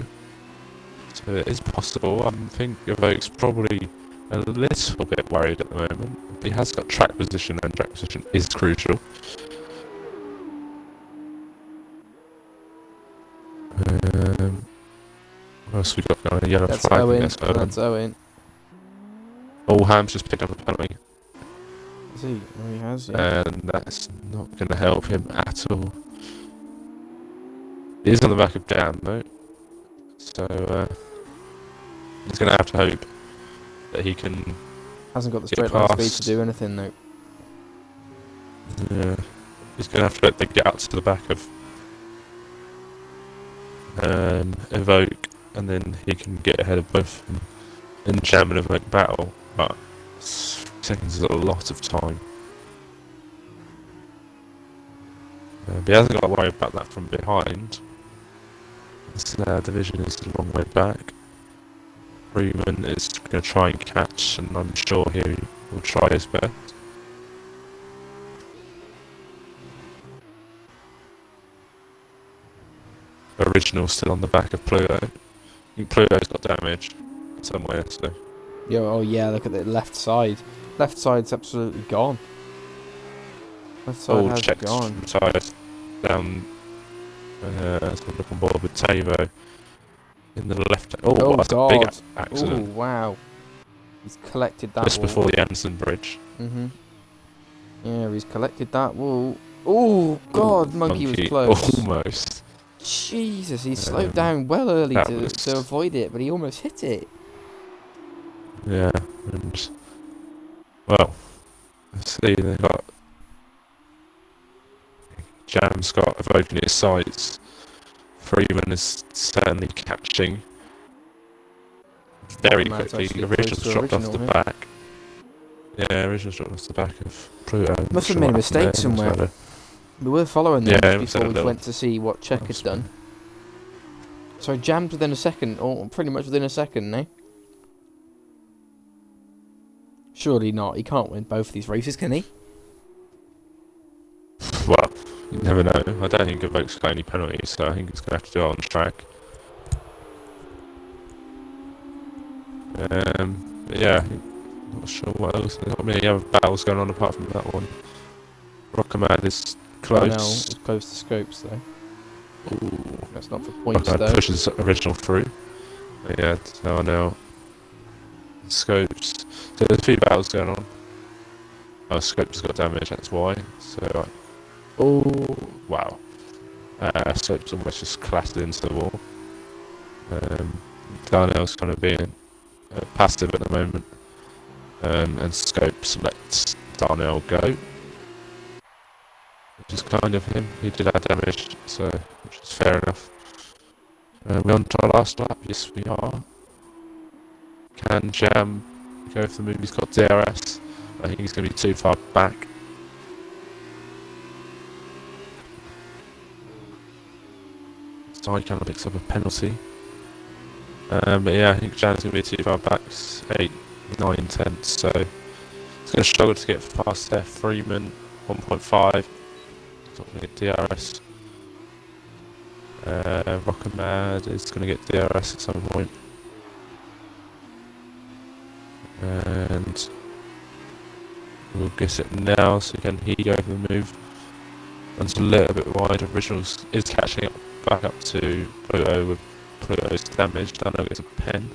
Speaker 2: So it is possible. I think Evoke's probably a little bit worried at the moment. He has got track position, and track position is crucial. What else we got going? A yellow
Speaker 1: That's
Speaker 2: flag.
Speaker 1: Owen.
Speaker 2: Yes, Owen.
Speaker 1: That's Owen.
Speaker 2: Oh, Ham's just picked up a penalty,
Speaker 1: Is he? Oh, he has. Yeah.
Speaker 2: and that's not going to help him at all. He is on the back of Jam though, so he's going to have to hope that he can.
Speaker 1: Hasn't got the
Speaker 2: get
Speaker 1: straight line speed
Speaker 2: past.
Speaker 1: to do anything though.
Speaker 2: Yeah, he's going to have to let them get out to the back of Evoke, and then he can get ahead of both in Jam and Evoke battle. But seconds is a lot of time. But he hasn't got to worry about that from behind. This division is a long way back. Freeman is going to try and catch, and I'm sure he will try his best. Original still on the back of Pluto. I think Pluto's got damage somewhere, so
Speaker 1: Yeah. Oh yeah. Look at the left side. Left side's absolutely gone. Left side
Speaker 2: all
Speaker 1: has
Speaker 2: checked
Speaker 1: gone.
Speaker 2: from tyres down. So look on board with Tavo in the left. Oh, that's a big
Speaker 1: God. Oh
Speaker 2: accident
Speaker 1: wow. He's collected that.
Speaker 2: just
Speaker 1: wall.
Speaker 2: before the Anderson Bridge.
Speaker 1: Yeah, he's collected that wall. Oh God, monkey was close.
Speaker 2: Almost.
Speaker 1: Jesus, he slowed down well early
Speaker 2: that
Speaker 1: to
Speaker 2: was-
Speaker 1: avoid it, but he almost hit it.
Speaker 2: Yeah, and well, let's see. They've got Jam's got Evoke in his sights. Freeman is certainly catching very
Speaker 1: Man's
Speaker 2: quickly.
Speaker 1: actually
Speaker 2: Original
Speaker 1: close to
Speaker 2: dropped off
Speaker 1: Original
Speaker 2: the
Speaker 1: here.
Speaker 2: back. Yeah, Original dropped off the back of Pluto. I'm not
Speaker 1: Must have
Speaker 2: sure
Speaker 1: made a
Speaker 2: what
Speaker 1: mistake
Speaker 2: happened there.
Speaker 1: somewhere.
Speaker 2: Must have
Speaker 1: We were following them
Speaker 2: Yeah, it was
Speaker 1: before
Speaker 2: a
Speaker 1: we
Speaker 2: little-
Speaker 1: went to see what Czech had
Speaker 2: That's
Speaker 1: done. So jammed within a second, or pretty much within a second, eh? Surely not. He can't win both of these races, can he?
Speaker 2: Well, you never know. I don't think Evoke's got any penalties, so I think he's going to have to do it on track. Yeah, not sure what else. There's not many other battles going on apart from that one. Rockamad is close.
Speaker 1: Darnell is close to Scopes, though.
Speaker 2: Ooh.
Speaker 1: That's not for points,
Speaker 2: Rockamad
Speaker 1: though.
Speaker 2: pushes original through. Yeah, Darnell. Scopes. So there's a few battles going on. Oh, Scopes got damage, that's why. So, oh, wow. Scopes almost just clashed into the wall. Darnell's kind of being passive at the moment. And Scopes lets Darnell go. Which is kind of him. He did have damage, so which is fair enough. We're on to our last lap. Yes, we are. Can Jam go for the move? He's got DRS. I think he's going to be too far back. Side kind of picks up a penalty. But yeah, I think Jam's going to be too far back. 8, 9 tenths, so he's going to struggle to get past there. Freeman, 1.5. He's not going to get DRS. Rockamad is going to get DRS at some point. And we'll get it now, so can he go for the move? Runs a little bit wide. Originals is catching up back up to Pluto with Pluto's damage. Dano gets a pen.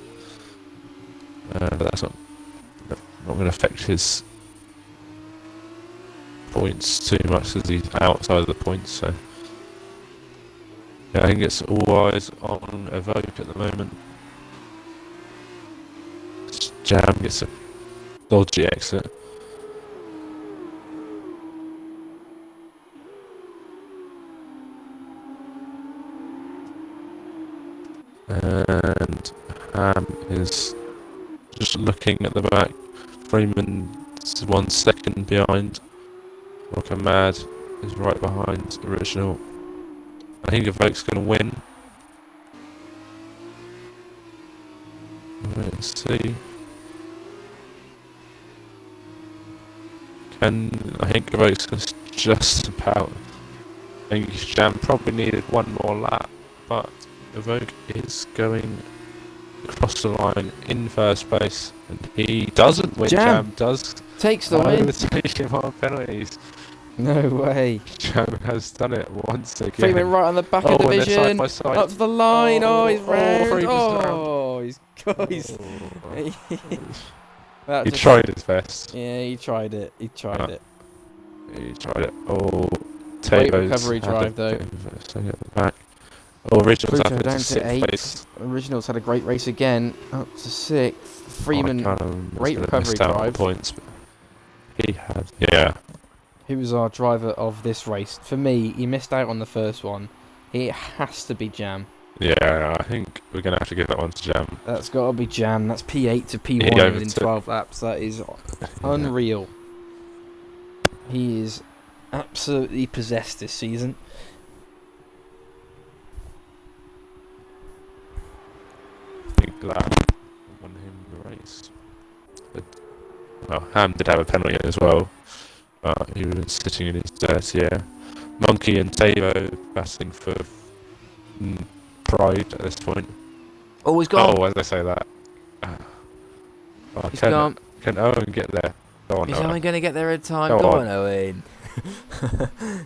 Speaker 2: But that's not going to affect his points too much as he's outside of the points, so yeah, I think it's all eyes on Evoke at the moment. Jam gets a dodgy exit. And Ham is just looking at the back. Freeman's 1 second behind. Rockamad is right behind Original. I think Evoke's going to win. Let's see. I think Evoke's just about. I think Jam probably needed one more lap, but Evoke is going across the line in first place, and he doesn't win. Jam does.
Speaker 1: Takes the win.
Speaker 2: Take him on penalties.
Speaker 1: No way.
Speaker 2: Jam has done it once again.
Speaker 1: Freeman right on the back of the division.
Speaker 2: Side by side.
Speaker 1: Up to the line. Oh, he's round.
Speaker 2: He's
Speaker 1: He
Speaker 2: tried his best.
Speaker 1: Yeah, he tried it. He tried it.
Speaker 2: He tried it. Oh,
Speaker 1: Great recovery drive though.
Speaker 2: Back. Oh, Originals
Speaker 1: Pluto
Speaker 2: up
Speaker 1: down
Speaker 2: into
Speaker 1: to
Speaker 2: 6th
Speaker 1: 8.
Speaker 2: place.
Speaker 1: Originals had a great race again. Up to 6th. Freeman, great recovery drive.
Speaker 2: Points, but he had. Yeah.
Speaker 1: Who was our driver of this race? For me, he missed out on the first one. It has to be Jam.
Speaker 2: Yeah, I think we're going to have to give that one to Jam.
Speaker 1: That's got to be Jam. That's P8 to P1 within 12 laps. That is unreal. He is absolutely possessed this season.
Speaker 2: I think that won him the race. But, well, Ham did have a penalty as well, but he was sitting in his dirty air. Monkey and Tavo battling for pride at this point.
Speaker 1: Oh, he's gone.
Speaker 2: Oh, as I say that.
Speaker 1: He's gone.
Speaker 2: Can Owen get there? Go on,
Speaker 1: Is Owen going to get there in time?
Speaker 2: Go
Speaker 1: Go
Speaker 2: on.
Speaker 1: on, Owen.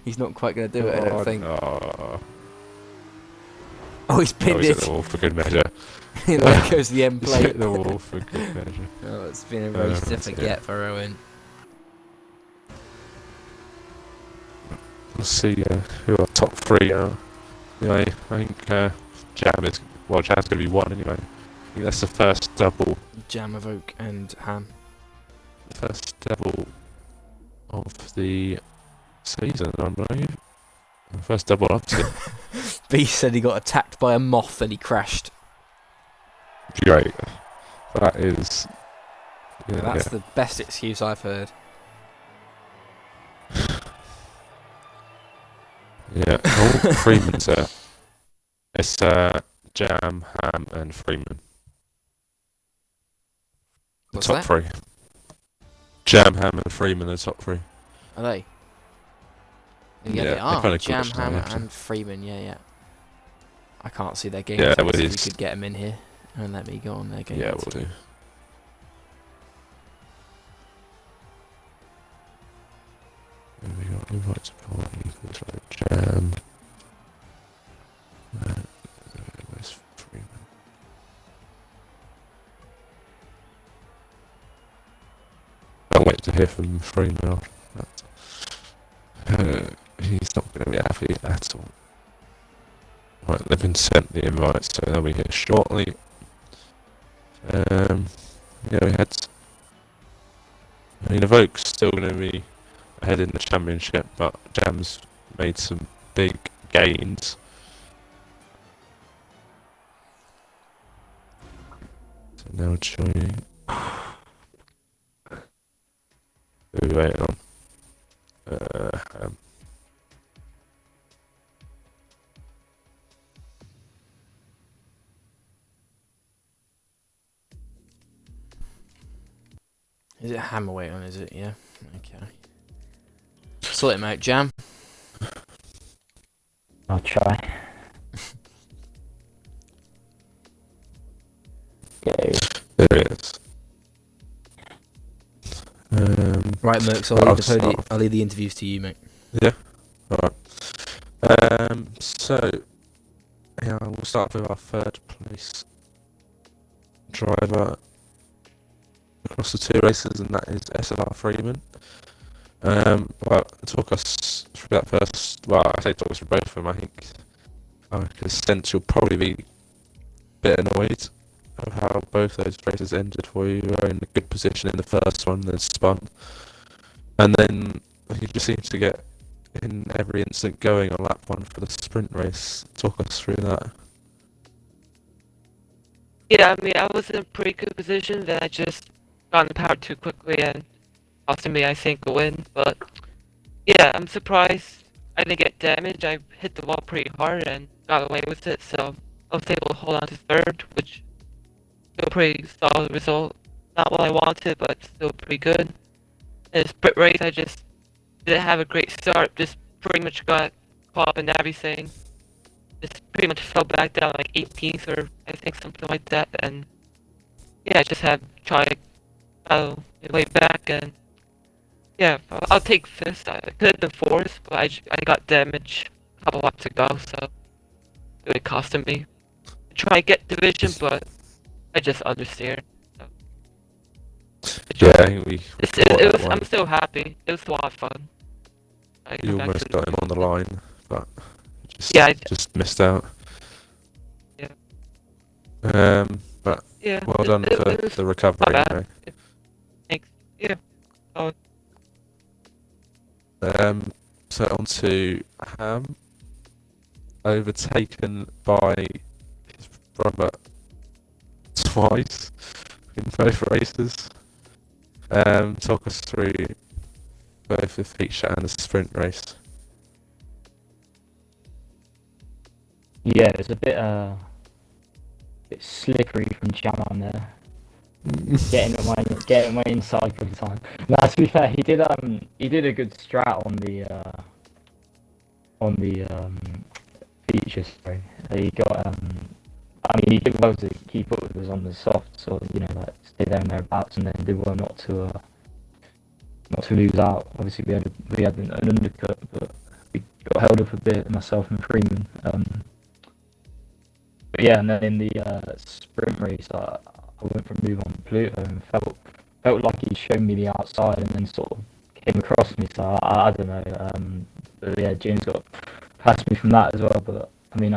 Speaker 1: He's not quite going to do it, I don't think. Oh, he's pinned
Speaker 2: he's
Speaker 1: it.
Speaker 2: at the wall for good measure.
Speaker 1: There goes the end
Speaker 2: He's
Speaker 1: plate.
Speaker 2: hit the wall for good measure.
Speaker 1: Oh, it's been a race to forget for Owen.
Speaker 2: Let's see who our top 3 are. Anyway, I think Jam's going to be 1 anyway. I think that's the first double.
Speaker 1: Jam, Evoke and Ham.
Speaker 2: First double of the season, I believe. First double upset.
Speaker 1: B said he got attacked by a moth and he crashed.
Speaker 2: Great. That is. Yeah,
Speaker 1: That's the best excuse I've heard.
Speaker 2: Yeah. Oh, Freeman's there. It's Jam, Ham, and Freeman. The
Speaker 1: What's
Speaker 2: top
Speaker 1: that?
Speaker 2: 3. Jam, Ham, and Freeman are the top three.
Speaker 1: Are they? Yeah,
Speaker 2: Yeah,
Speaker 1: they
Speaker 2: they
Speaker 1: are.
Speaker 2: kind of
Speaker 1: Jam,
Speaker 2: glitched
Speaker 1: Ham,
Speaker 2: now, actually.
Speaker 1: and Freeman. Yeah. I can't see their game
Speaker 2: Yeah,
Speaker 1: tags.
Speaker 2: with
Speaker 1: If you
Speaker 2: his.
Speaker 1: could get them in here and let me go on their game
Speaker 2: Yeah,
Speaker 1: tags.
Speaker 2: we'll do. And we got invite to party equals like Jam. Where's Freeman? Can't wait to hear from Freeman after that. He's not going to be happy at all. Right, they've been sent the invites, so they'll be here shortly. Yeah, we had. I mean, Evoke's still going to be ahead in the championship, but Jam's made some big gains. So now joining. Who are we waiting on?
Speaker 1: Is it Hammer weight on? Is it? Yeah. Okay. Sort him out, Jam.
Speaker 3: I'll try. Go.
Speaker 2: There it is.
Speaker 1: Right, Mercs. I'll leave the interviews to you, mate.
Speaker 2: Yeah. Alright. So, yeah, we'll start with our third place driver across the two races, and that is SLR Freeman. Well, talk us through that first. Well, I say talk us through both of them. I think I can sense you'll probably be a bit annoyed of how both those races ended for you. You were in a good position in the first one, then spun, and then you just seem to get in every instant going on lap one for the sprint race. Talk us through that.
Speaker 4: Yeah, I mean, I was in a pretty good position, then I just got in the power too quickly and ultimately I think a win, but yeah, I'm surprised I didn't get damaged. I hit the wall pretty hard and got away with it, so I was able to hold on to third, which still a pretty solid result. Not what I wanted, but still pretty good. In the sprint race, I just didn't have a great start, just pretty much got caught up in everything. Just pretty much fell back down like 18th or I think something like that, and yeah, I just had to try to battle my way back, and yeah, I'll take fifth. I could have been fourth, but I got damaged a couple laps ago, so it really costed me. I try to get division, but I just understeered. So.
Speaker 2: Yeah, I think we thought
Speaker 4: It
Speaker 2: that
Speaker 4: was.
Speaker 2: one.
Speaker 4: I'm still happy. It was a lot of fun.
Speaker 2: You almost got him on the line, but just missed out.
Speaker 4: Yeah.
Speaker 2: But
Speaker 4: Yeah.
Speaker 2: well done for the recovery.
Speaker 4: Not bad. Thanks. Yeah. Oh.
Speaker 2: So on to Ham, overtaken by his brother twice in both races. Talk us through both the feature and the sprint race.
Speaker 3: Yeah, it was a bit slippery from Jam on there. getting my inside all the time. Now, to be fair, he did a good strat on the features. Sorry, he got I mean, he did well to keep up with us on the soft, so like stay there and thereabouts, and then did well not to lose out. Obviously, we had an undercut, but we got held up a bit, myself and Freeman. But yeah, and then in the sprint race, I went for a move on Pluto and felt like he showed me the outside, and then sort of came across me. So I don't know. But yeah, James got past me from that as well. But I mean,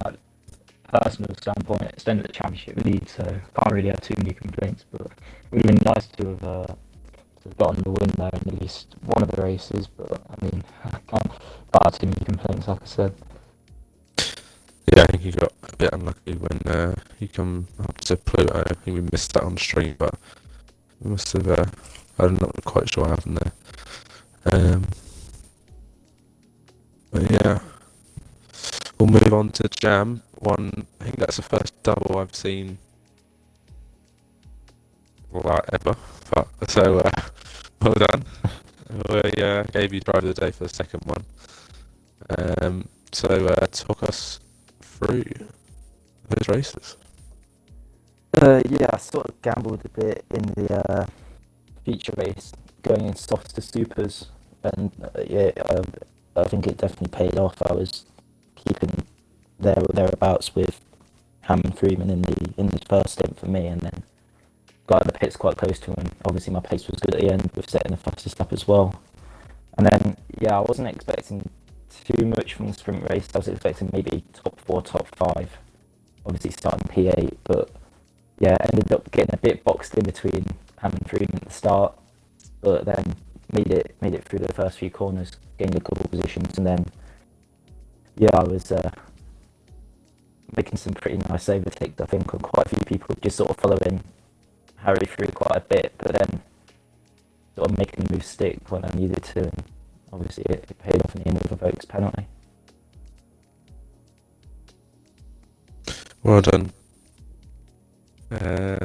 Speaker 3: personal standpoint, extended the championship lead, so can't really have too many complaints. But it would have been nice to have gotten the win there in at least one of the races. But I mean, I can't have too many complaints, like I said.
Speaker 2: Yeah, I think he got a bit unlucky when he come up to Pluto. I think we missed that on stream, but we must have. I'm not quite sure what happened there. But yeah, we'll move on to Jam. I think that's the first double I've seen like ever. But so Well done. We gave you driver of the day for the second one. So talk us through those races.
Speaker 3: Yeah, I sort of gambled a bit in the feature race, going in softs to supers, and I think it definitely paid off. I was keeping there or thereabouts with Hammond Freeman in the first stint for me, and then got out of the pits quite close to him. Obviously, my pace was good at the end with setting the fastest lap as well. And then, I wasn't expecting too much from the sprint race. I was expecting maybe top 4, top 5. Obviously, starting P8, but ended up getting a bit boxed in between Hammond Freeman at the start, but then made it through the first few corners, gained a couple positions, and then I was making some pretty nice overtakes. I think on quite a few people, just sort of following Harry through quite a bit, but then sort of making the move stick when I needed to, and obviously it paid off in the end with a Vokes penalty.
Speaker 2: Well done. I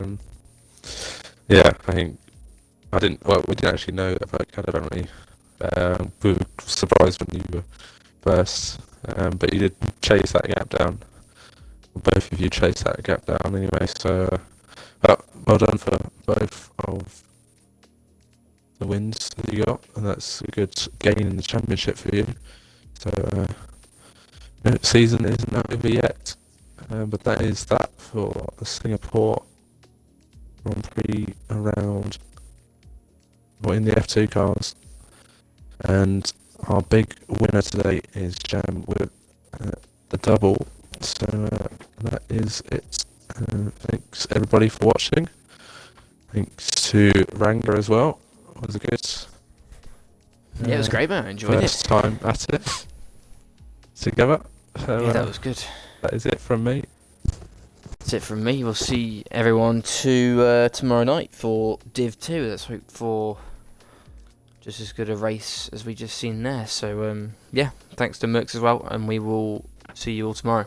Speaker 2: think we didn't actually know about Canada, apparently. We were surprised when you were first, but you did chase that gap down. Both of you chased that gap down anyway, so well done for both of the wins that you got, and that's a good gain in the championship for you. So the season isn't over yet, but that is that for the Singapore Grand Prix around in the F2 cars. And our big winner today is Jam with the double. So that is it. Thanks everybody for watching. Thanks to Ranga as well. It was a good.
Speaker 1: Yeah, it was great, man. I enjoyed
Speaker 2: first
Speaker 1: it.
Speaker 2: time at it together. So,
Speaker 1: Yeah, that was good.
Speaker 2: That is it from me.
Speaker 1: That's it from me. We'll see everyone tomorrow night for Div 2. Let's hope for just as good a race as we just seen there. So, thanks to Mercs as well, and we will see you all tomorrow.